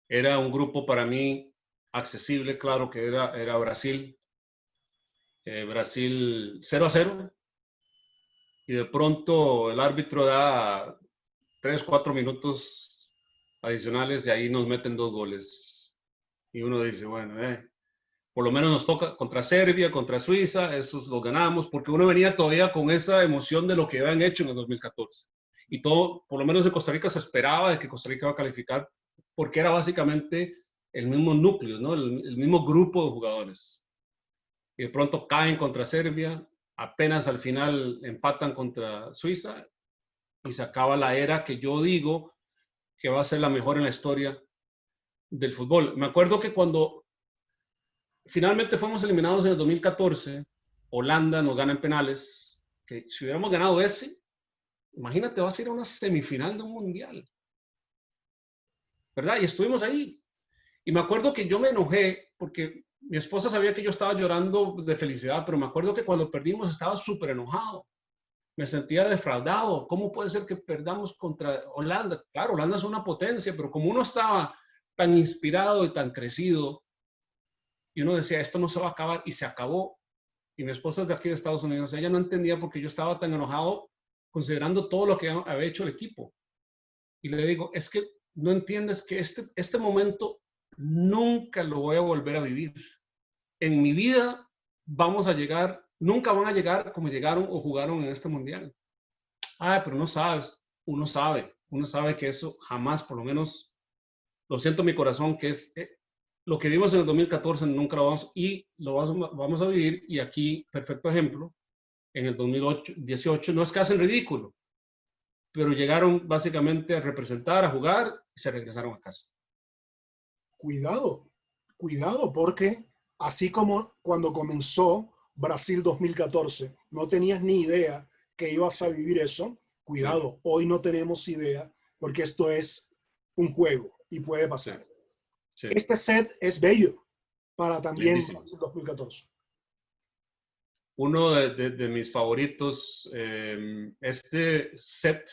Era un grupo para mí accesible, claro que era Brasil. Brasil 0-0. Y de pronto el árbitro da 3-4 minutos adicionales y ahí nos meten 2 goles. Y uno dice, bueno, por lo menos nos toca contra Serbia, contra Suiza, esos los ganamos, porque uno venía todavía con esa emoción de lo que habían hecho en el 2014. Y todo, por lo menos en Costa Rica se esperaba de que Costa Rica iba a calificar, porque era básicamente el mismo núcleo, ¿no? El mismo grupo de jugadores. Y de pronto caen contra Serbia, apenas al final empatan contra Suiza y se acaba la era que yo digo que va a ser la mejor en la historia del fútbol. Me acuerdo que cuando finalmente fuimos eliminados en el 2014, Holanda nos gana en penales, que si hubiéramos ganado ese, imagínate, vas a ir a una semifinal de un mundial, ¿verdad? Y estuvimos ahí. Y me acuerdo que yo me enojé porque mi esposa sabía que yo estaba llorando de felicidad, pero me acuerdo que cuando perdimos estaba súper enojado. Me sentía defraudado. ¿Cómo puede ser que perdamos contra Holanda? Claro, Holanda es una potencia, pero como uno estaba tan inspirado y tan crecido, y uno decía, esto no se va a acabar, y se acabó. Y mi esposa es de aquí de Estados Unidos, ella no entendía por qué yo estaba tan enojado considerando todo lo que había hecho el equipo. Y le digo, es que no entiendes que este momento nunca lo voy a volver a vivir. En mi vida vamos a llegar, nunca van a llegar como llegaron o jugaron en este mundial. pero no sabes. Uno sabe que eso jamás, por lo menos, lo siento en mi corazón, que es lo que vimos en el 2014, nunca lo vamos, y vamos a vivir, y aquí, perfecto ejemplo, en el 2018, no es que hacen ridículo, pero llegaron básicamente a representar, a jugar, y se regresaron a casa. Cuidado, cuidado, porque así como cuando comenzó Brasil 2014, no tenías ni idea que ibas a vivir eso, cuidado, hoy no tenemos idea, porque esto es un juego y puede pasar. Sí. Este set es bello para también Lindísimo. Brasil 2014. Uno de mis favoritos, este set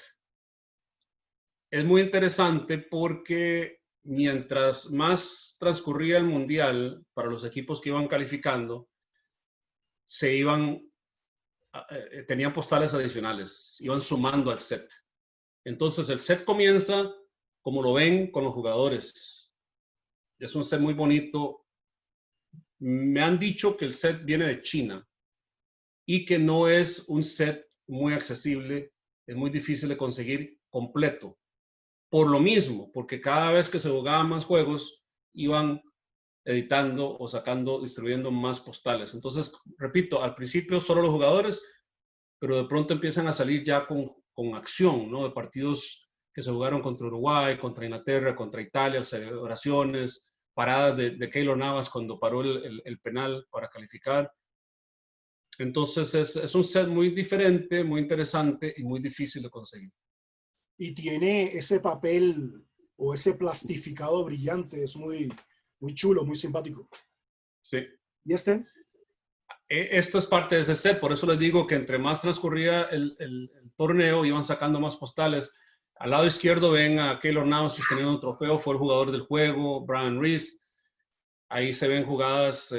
es muy interesante porque mientras más transcurría el mundial para los equipos que iban calificando, tenían postales adicionales, iban sumando al set. Entonces el set comienza, como lo ven, con los jugadores. Es un set muy bonito. Me han dicho que el set viene de China y que no es un set muy accesible, es muy difícil de conseguir completo. Por lo mismo, porque cada vez que se jugaban más juegos, iban editando o sacando, distribuyendo más postales. Entonces, repito, al principio solo los jugadores, pero de pronto empiezan a salir ya con acción, ¿no? De partidos que se jugaron contra Uruguay, contra Inglaterra, contra Italia, celebraciones, paradas de Keylor Navas cuando paró el penal para calificar. Entonces es un set muy diferente, muy interesante y muy difícil de conseguir. Y tiene ese papel o ese plastificado brillante, es muy, muy chulo, muy simpático. Sí. ¿Y este? Esto es parte de ese set, por eso les digo que entre más transcurría el torneo, iban sacando más postales. Al lado izquierdo ven a Keylor Navas sosteniendo un trofeo, fue el jugador del juego, Brian Reese. Ahí se ven jugadas,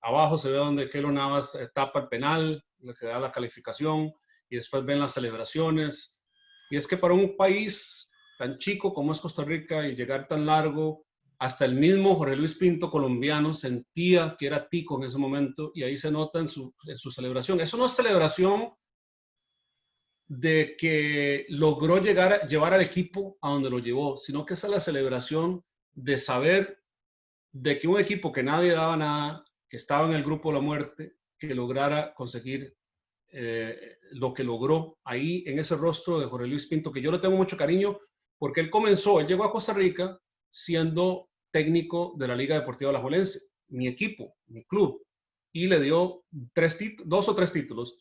abajo se ve donde Keylor Navas tapa el penal, le que da la calificación, y después ven las celebraciones. Y es que para un país tan chico como es Costa Rica y llegar tan largo, hasta el mismo Jorge Luis Pinto, colombiano, sentía que era tico en ese momento, y ahí se nota en su celebración. Eso no es celebración de que logró llevar al equipo a donde lo llevó, sino que esa es la celebración de saber de que un equipo que nadie daba nada, que estaba en el grupo de la muerte, que lograra conseguir lo que logró ahí en ese rostro de Jorge Luis Pinto, que yo le tengo mucho cariño, porque él llegó a Costa Rica siendo técnico de la Liga Deportiva Alajuelense, mi equipo, mi club, y le dio 2 o 3 títulos,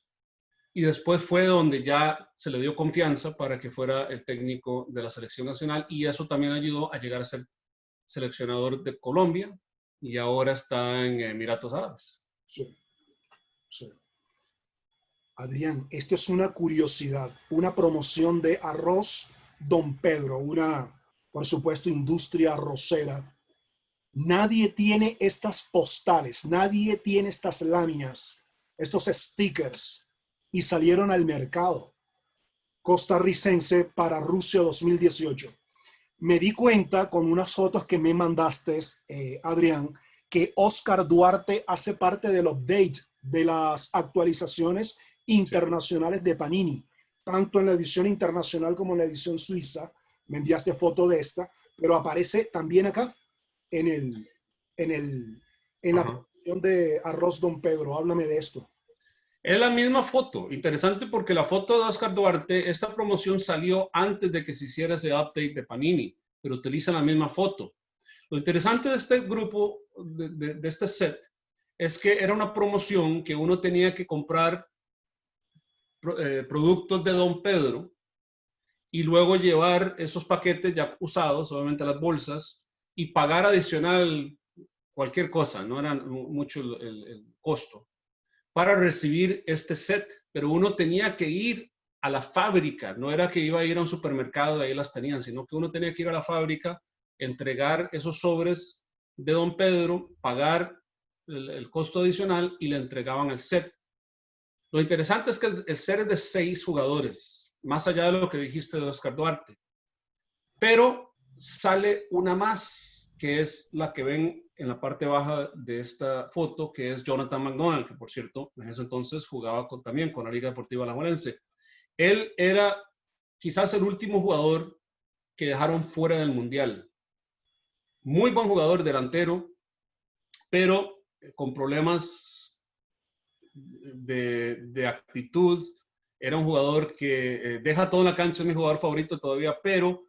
y después fue donde ya se le dio confianza para que fuera el técnico de la selección nacional, y eso también ayudó a llegar a ser seleccionador de Colombia, y ahora está en Emiratos Árabes. Sí, sí. Adrián, esto es una curiosidad, una promoción de arroz Don Pedro, una, por supuesto, industria arrocera. Nadie tiene estas postales, nadie tiene estas láminas, estos stickers, y salieron al mercado costarricense para Rusia 2018. Me di cuenta con unas fotos que me mandaste, Adrián, que Oscar Duarte hace parte del update de las actualizaciones internacionales de Panini, tanto en la edición internacional como en la edición suiza. Me enviaste foto de esta, pero aparece también acá en la producción de Arroz Don Pedro. Háblame de esto. Es la misma foto, interesante porque la foto de Oscar Duarte, esta promoción salió antes de que se hiciera ese update de Panini, pero utiliza la misma foto. Lo interesante de este grupo, de este set, es que era una promoción que uno tenía que comprar productos de Don Pedro y luego llevar esos paquetes ya usados, obviamente las bolsas, y pagar adicional cualquier cosa, no era mucho el costo, para recibir este set, pero uno tenía que ir a la fábrica, no era que iba a ir a un supermercado y ahí las tenían, sino que uno tenía que ir a la fábrica, entregar esos sobres de Don Pedro, pagar el costo adicional y le entregaban el set. Lo interesante es que el set es de 6 jugadores, más allá de lo que dijiste de Oscar Duarte, pero sale una más, que es la que ven en la parte baja de esta foto, que es Jonathan McDonald, que por cierto, en ese entonces jugaba también con la Liga Deportiva Alajuelense. Él era quizás el último jugador que dejaron fuera del Mundial. Muy buen jugador delantero, pero con problemas de actitud. Era un jugador que deja todo en la cancha, es mi jugador favorito todavía, pero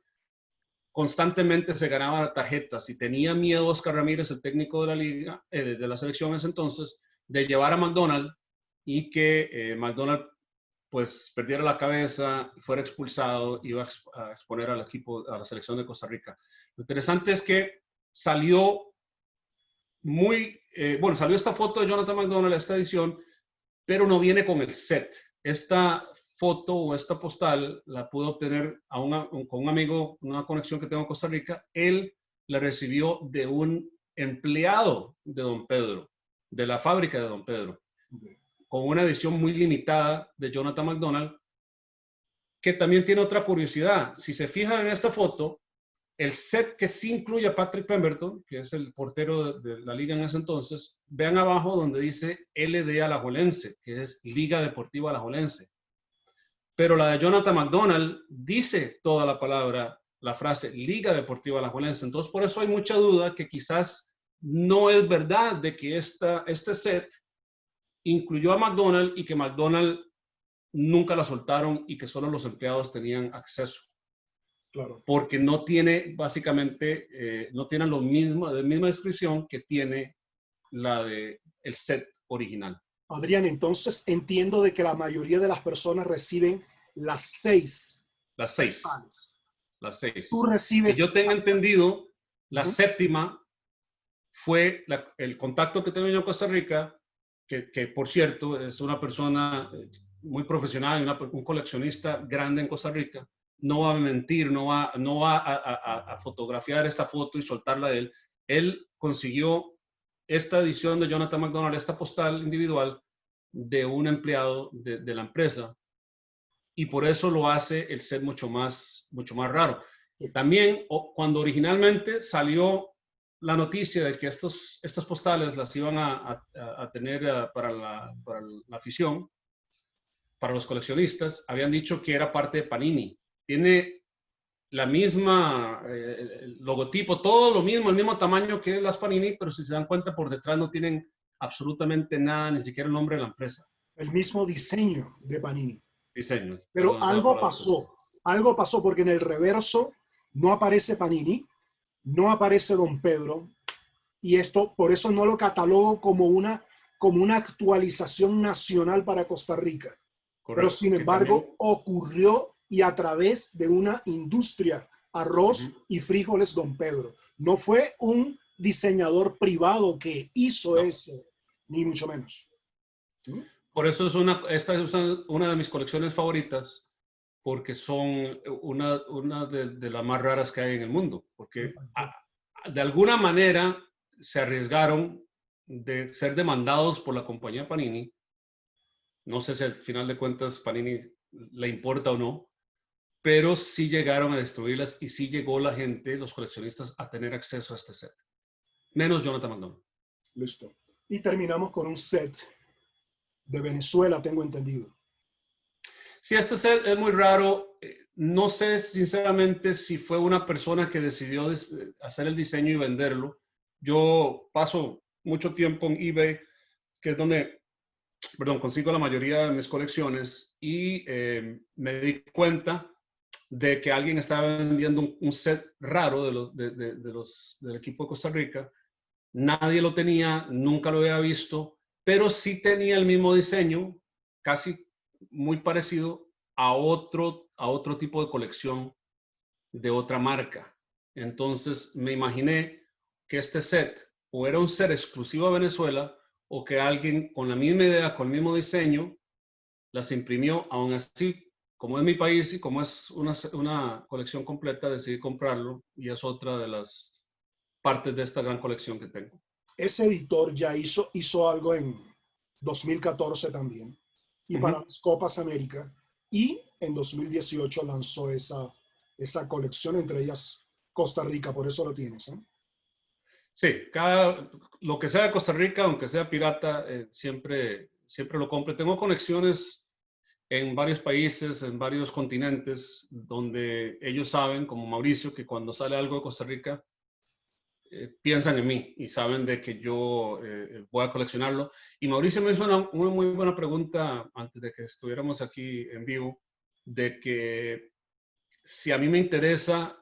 constantemente se ganaba tarjetas y tenía miedo Oscar Ramírez, el técnico de la liga, de la selección en ese entonces, de llevar a McDonald y que McDonald pues perdiera la cabeza, fuera expulsado, iba a exponer al equipo, a la selección de Costa Rica. Lo interesante es que salió salió esta foto de Jonathan McDonald, esta edición, pero no viene con el set. Esta foto o esta postal la pude obtener con un amigo, una conexión que tengo en Costa Rica. Él la recibió de un empleado de Don Pedro, de la fábrica de Don Pedro, con una edición muy limitada de Jonathan McDonald, que también tiene otra curiosidad. Si se fijan en esta foto, el set que sí incluye a Patrick Pemberton, que es el portero de la liga en ese entonces, vean abajo donde dice LD Alajuelense, que es Liga Deportiva Alajuelense. Pero la de Jonathan McDonald dice toda la palabra, la frase Liga Deportiva Alajuelense. Entonces, por eso hay mucha duda que quizás no es verdad de que este set incluyó a McDonald y que McDonald nunca la soltaron y que solo los empleados tenían acceso. Claro. Porque no tiene, básicamente, no tiene la misma descripción que tiene la del set original. Adrián, entonces entiendo de que la mayoría de las personas reciben las 6. Las 6. Las 6. Tú recibes. Que yo tenga entendido, la séptima fue el contacto que tengo yo en Costa Rica, que por cierto es una persona muy profesional, un coleccionista grande en Costa Rica. No va a mentir, no va a fotografiar esta foto y soltarla de él. Él consiguió esta edición de Jonathan McDonald, esta postal individual de un empleado de la empresa, y por eso lo hace el set mucho más raro. También, cuando originalmente salió la noticia de que estas postales las iban a tener para la afición, para los coleccionistas, habían dicho que era parte de Panini. Tiene la misma el logotipo, todo lo mismo, el mismo tamaño que las Panini, pero si se dan cuenta por detrás no tienen absolutamente nada, ni siquiera el nombre de la empresa. El mismo diseño de Panini. Diseños. Pero algo pasó porque en el reverso no aparece Panini, no aparece Don Pedro, y esto por eso no lo catalogo como una actualización nacional para Costa Rica. Correcto. Pero sin embargo también ocurrió, y a través de una industria, arroz y frijoles Don Pedro. No fue un diseñador privado que hizo eso, ni mucho menos. Por eso esta es una de mis colecciones favoritas, porque son una de las más raras que hay en el mundo, porque de alguna manera se arriesgaron de ser demandados por la compañía Panini. No sé si al final de cuentas Panini le importa o no, pero sí llegaron a destruirlas y sí llegó la gente, los coleccionistas, a tener acceso a este set. Menos Jonathan McDonald. Listo. Y terminamos con un set de Venezuela, tengo entendido. Sí, este set es muy raro. No sé sinceramente si fue una persona que decidió hacer el diseño y venderlo. Yo paso mucho tiempo en eBay, que es donde consigo la mayoría de mis colecciones, y me di cuenta de que alguien estaba vendiendo un set raro del equipo de Costa Rica. Nadie lo tenía, nunca lo había visto, pero sí tenía el mismo diseño, casi muy parecido a otro tipo de colección de otra marca. Entonces me imaginé que este set o era un set exclusivo a Venezuela, o que alguien con la misma idea, con el mismo diseño, las imprimió. Aún así, como es mi país y como es una colección completa, decidí comprarlo, y es otra de las partes de esta gran colección que tengo. Ese editor ya hizo algo en 2014 también, y para las Copas América, y en 2018 lanzó esa colección, entre ellas Costa Rica, por eso lo tienes, ¿eh? Sí, lo que sea de Costa Rica, aunque sea pirata, siempre lo compro. Tengo conexiones en varios países, en varios continentes, donde ellos saben, como Mauricio, que cuando sale algo de Costa Rica, piensan en mí y saben de que yo voy a coleccionarlo. Y Mauricio me hizo una muy buena pregunta antes de que estuviéramos aquí en vivo, de que si a mí me interesa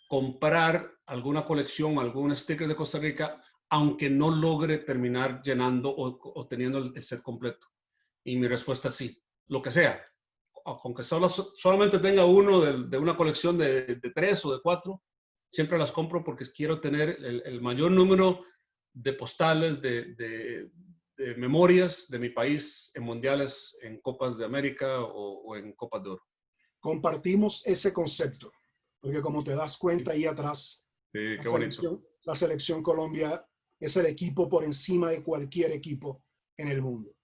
comprar alguna colección, algún sticker de Costa Rica, aunque no logre terminar llenando o teniendo el set completo. Y mi respuesta es sí, lo que sea. Aunque solamente tenga uno de una colección de 3 o de 4, siempre las compro porque quiero tener el mayor número de postales, de memorias de mi país en mundiales, en Copas de América o en Copas de Oro. Compartimos ese concepto, porque como te das cuenta ahí atrás, Sí, qué bonito. La selección Colombia es el equipo por encima de cualquier equipo en el mundo.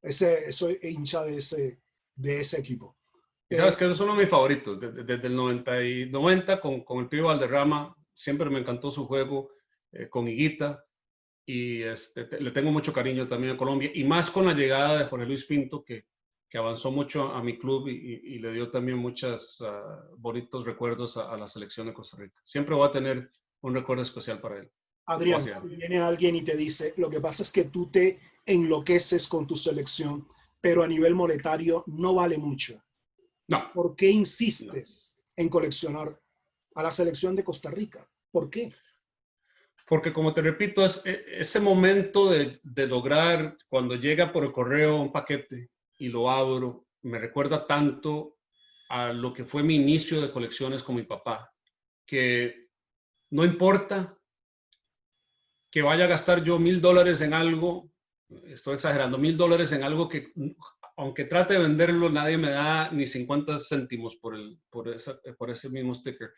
Soy hincha de ese equipo. Y sabes que es uno de mis favoritos, desde el 90 con el Pío Valderrama, siempre me encantó su juego con Higuita, y le tengo mucho cariño también a Colombia, y más con la llegada de Jorge Luis Pinto, que avanzó mucho a mi club y le dio también muchos bonitos recuerdos a la selección de Costa Rica. Siempre voy a tener un recuerdo especial para él. Adrián, si viene alguien y te dice, lo que pasa es que tú te enloqueces con tu selección, pero a nivel monetario no vale mucho. No. ¿Por qué insistes en coleccionar a la selección de Costa Rica? ¿Por qué? Porque como te repito, ese momento de lograr, cuando llega por el correo un paquete y lo abro, me recuerda tanto a lo que fue mi inicio de colecciones con mi papá, que no importa que vaya a gastar yo $1000 en algo, estoy exagerando, $1000 en algo que, aunque trate de venderlo, nadie me da ni 50 céntimos por ese mismo sticker.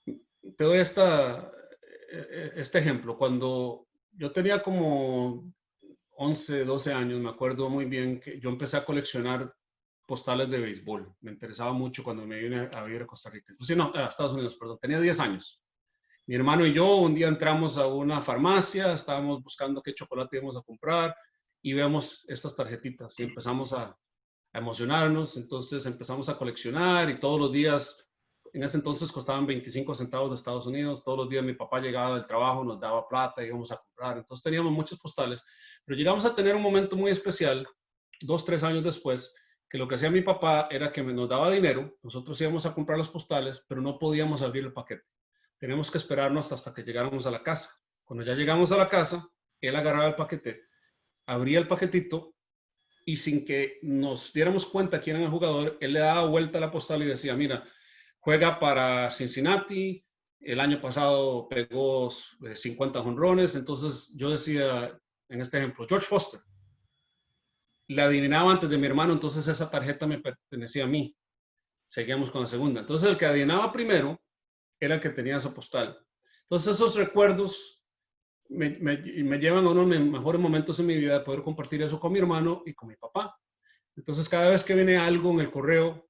Te doy este ejemplo. Cuando yo tenía como 11, 12 años, me acuerdo muy bien que yo empecé a coleccionar postales de béisbol. Me interesaba mucho cuando me vine a vivir a Costa Rica. Inclusive, no, a Estados Unidos, perdón. Tenía 10 años. Mi hermano y yo un día entramos a una farmacia, estábamos buscando qué chocolate íbamos a comprar y vemos estas tarjetitas y empezamos a emocionarnos. Entonces empezamos a coleccionar y todos los días, en ese entonces costaban 25 centavos de Estados Unidos, todos los días mi papá llegaba del trabajo, nos daba plata, íbamos a comprar. Entonces teníamos muchas postales, pero llegamos a tener un momento muy especial, 2, 3 años después, que lo que hacía mi papá era que nos daba dinero, nosotros íbamos a comprar las postales, pero no podíamos abrir el paquete. Teníamos que esperarnos hasta que llegáramos a la casa. Cuando ya llegamos a la casa, él agarraba el paquete, abría el paquetito y sin que nos diéramos cuenta quién era el jugador, él le daba vuelta a la postal y decía, mira, juega para Cincinnati, el año pasado pegó 50 jonrones, entonces yo decía, en este ejemplo, George Foster. Le adivinaba antes de mi hermano, entonces esa tarjeta me pertenecía a mí. Seguíamos con la segunda. Entonces el que adivinaba primero era el que tenía esa postal. Entonces esos recuerdos me llevan a uno de los mejores momentos en mi vida de poder compartir eso con mi hermano y con mi papá. Entonces cada vez que viene algo en el correo,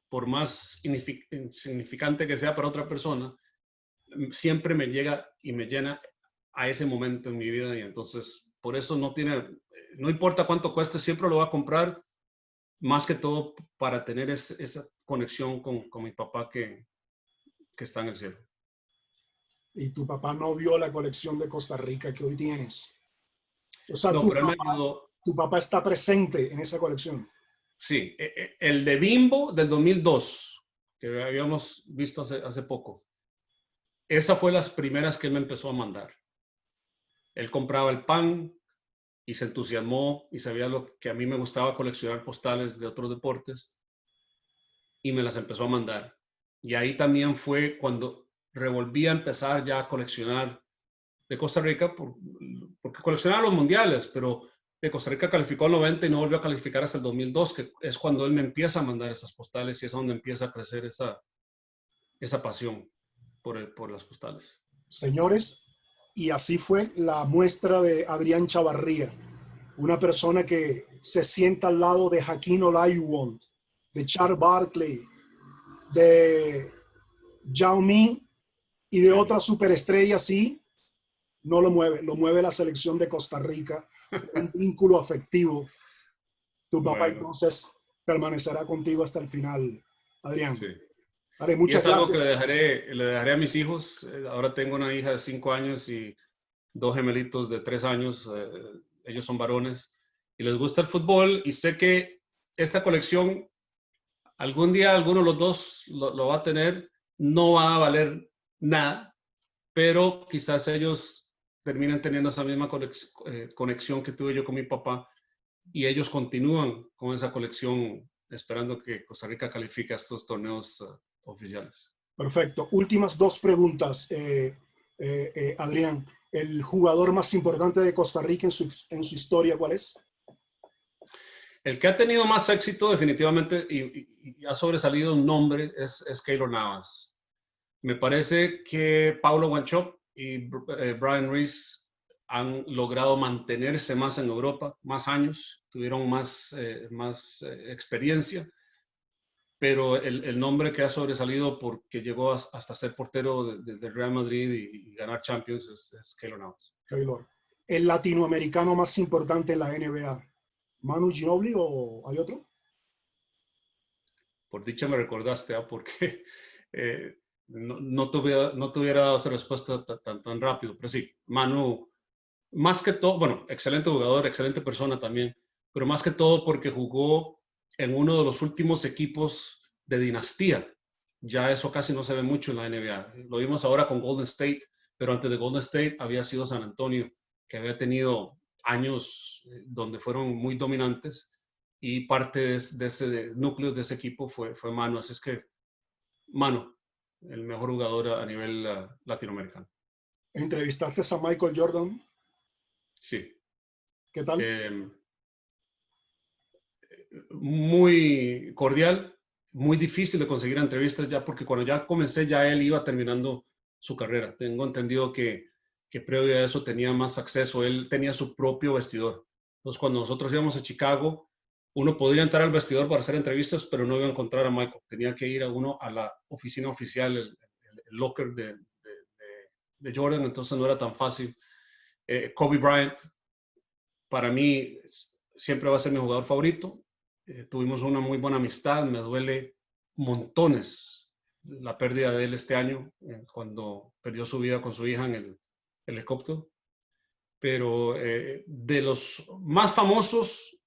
por más insignificante que sea para otra persona, siempre me llega y me llena a ese momento en mi vida y entonces por eso no importa cuánto cueste, siempre lo voy a comprar, más que todo para tener esa conexión con mi papá que está en el cielo. Y tu papá no vio la colección de Costa Rica que hoy tienes. O sea, no, tu papá está presente en esa colección. Sí, el de Bimbo del 2002, que habíamos visto hace poco. Esa fue las primeras que él me empezó a mandar. Él compraba el pan y se entusiasmó y sabía lo que a mí me gustaba coleccionar postales de otros deportes y me las empezó a mandar. Y ahí también fue cuando revolví a empezar ya a coleccionar de Costa Rica, porque coleccionaba los mundiales, pero de Costa Rica calificó al 90 y no volvió a calificar hasta el 2002, que es cuando él me empieza a mandar esas postales y es donde empieza a crecer esa pasión por las postales. Señores, y así fue la muestra de Adrián Chavarría, una persona que se sienta al lado de Hakeem Olajuwon, de Charles Barkley, de Yao Ming y de otra superestrella así, no lo mueve la selección de Costa Rica, un vínculo afectivo Tu papá Bueno, entonces permanecerá contigo hasta el final, Adrián. sí. Dale, Y muchas es algo que gracias. le dejaré a mis hijos. Ahora tengo una hija de 5 años y 2 gemelitos de 3 años. Ellos son varones y les gusta el fútbol y sé que esta colección algún día alguno de los dos lo va a tener. No va a valer nada, pero quizás ellos terminen teniendo esa misma conexión que tuve yo con mi papá y ellos continúan con esa colección esperando que Costa Rica califique a estos torneos oficiales. Perfecto. Últimas dos preguntas, Adrián. ¿El jugador más importante de Costa Rica en su historia cuál es? El que ha tenido más éxito definitivamente y ha sobresalido un nombre es Keylor Navas. Me parece que Paulo Wanchope y Brian Reese han logrado mantenerse más en Europa, más años, tuvieron más experiencia, pero el nombre que ha sobresalido porque llegó hasta ser portero del Real Madrid y ganar Champions es Keylor Navas. Keylor. ¿El latinoamericano más importante en la NBA? ¿Manu Ginóbili o hay otro? Por dicha me recordaste, porque no te hubiera dado esa respuesta tan rápido. Pero sí, Manu, más que todo, bueno, excelente jugador, excelente persona también, pero más que todo porque jugó en uno de los últimos equipos de dinastía. Ya eso casi no se ve mucho en la NBA. Lo vimos ahora con Golden State, pero antes de Golden State había sido San Antonio, que había tenido años donde fueron muy dominantes y parte de ese núcleo de ese equipo fue Manu. Así es que Manu, el mejor jugador a nivel latinoamericano. ¿Entrevistaste a Michael Jordan? Sí. ¿Qué tal? Muy cordial, muy difícil de conseguir entrevistas ya porque cuando ya comencé ya él iba terminando su carrera. Tengo entendido que previo a eso tenía más acceso, él tenía su propio vestidor. Entonces cuando nosotros íbamos a Chicago, uno podría entrar al vestidor para hacer entrevistas, pero no iba a encontrar a Michael. Tenía que ir a uno a la oficina oficial, el locker de Jordan, entonces no era tan fácil. Kobe Bryant, para mí, siempre va a ser mi jugador favorito. Tuvimos una muy buena amistad, me duele montones la pérdida de él este año, cuando perdió su vida con su hija en el helicóptero. Pero de los más famosos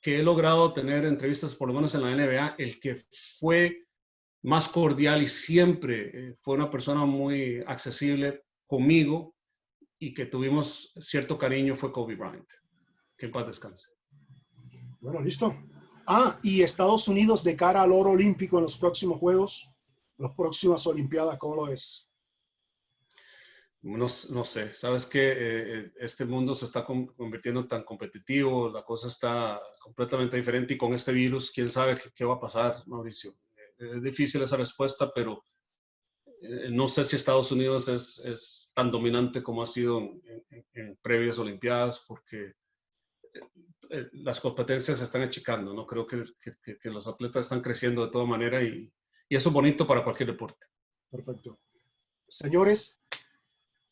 que he logrado tener entrevistas, por lo menos en la NBA, el que fue más cordial y siempre fue una persona muy accesible conmigo y que tuvimos cierto cariño fue Kobe Bryant. Que en paz descanse. Bueno, listo. Y Estados Unidos de cara al oro olímpico en los próximos Juegos, las próximas Olimpiadas, ¿cómo lo ves? No sé, sabes que este mundo se está convirtiendo tan competitivo, la cosa está completamente diferente y con este virus, quién sabe qué va a pasar, Mauricio. Es difícil esa respuesta, pero no sé si Estados Unidos es tan dominante como ha sido en previas Olimpiadas, porque las competencias se están achicando, ¿no? Creo que los atletas están creciendo de toda manera y eso es bonito para cualquier deporte. Perfecto. Señores,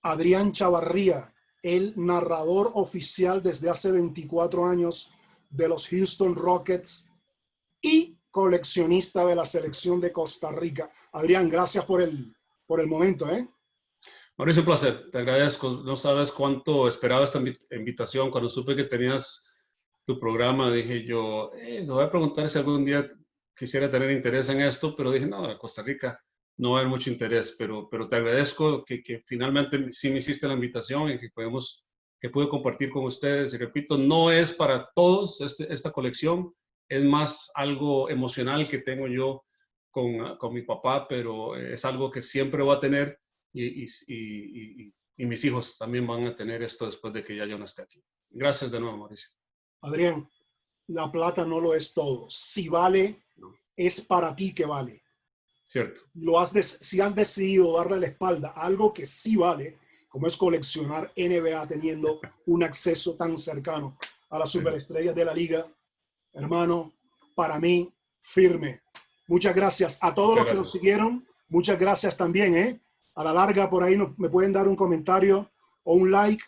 Adrián Chavarría, el narrador oficial desde hace 24 años de los Houston Rockets y coleccionista de la selección de Costa Rica. Adrián, gracias por el momento, ¿eh? Mauricio, un placer, te agradezco. No sabes cuánto esperaba esta invitación. Cuando supe que tenías tu programa, dije yo, le voy a preguntar si algún día quisiera tener interés en esto, pero dije, no, en Costa Rica no va a haber mucho interés, pero te agradezco que finalmente sí me hiciste la invitación y que pude compartir con ustedes. Y repito, no es para todos esta colección, es más algo emocional que tengo yo con mi papá, pero es algo que siempre voy a tener y mis hijos también van a tener esto después de que ya yo no esté aquí. Gracias de nuevo, Mauricio. Adrián, la plata no lo es todo. Si vale, es para ti que vale. Cierto. Si has decidido darle la espalda a algo que sí vale, como es coleccionar NBA teniendo un acceso tan cercano a las superestrellas de la liga, hermano, para mí, firme. Muchas gracias a todos los que nos siguieron. Muchas gracias también, A la larga, por ahí me pueden dar un comentario o un like.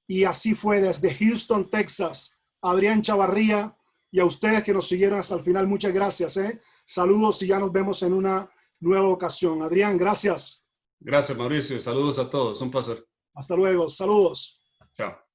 Y así fue desde Houston, Texas, Adrián Chavarría, Y a ustedes que nos siguieron hasta el final, muchas gracias. Saludos y ya nos vemos en una nueva ocasión. Adrián, gracias. Gracias, Mauricio. Saludos a todos. Un placer. Hasta luego. Saludos. Chao.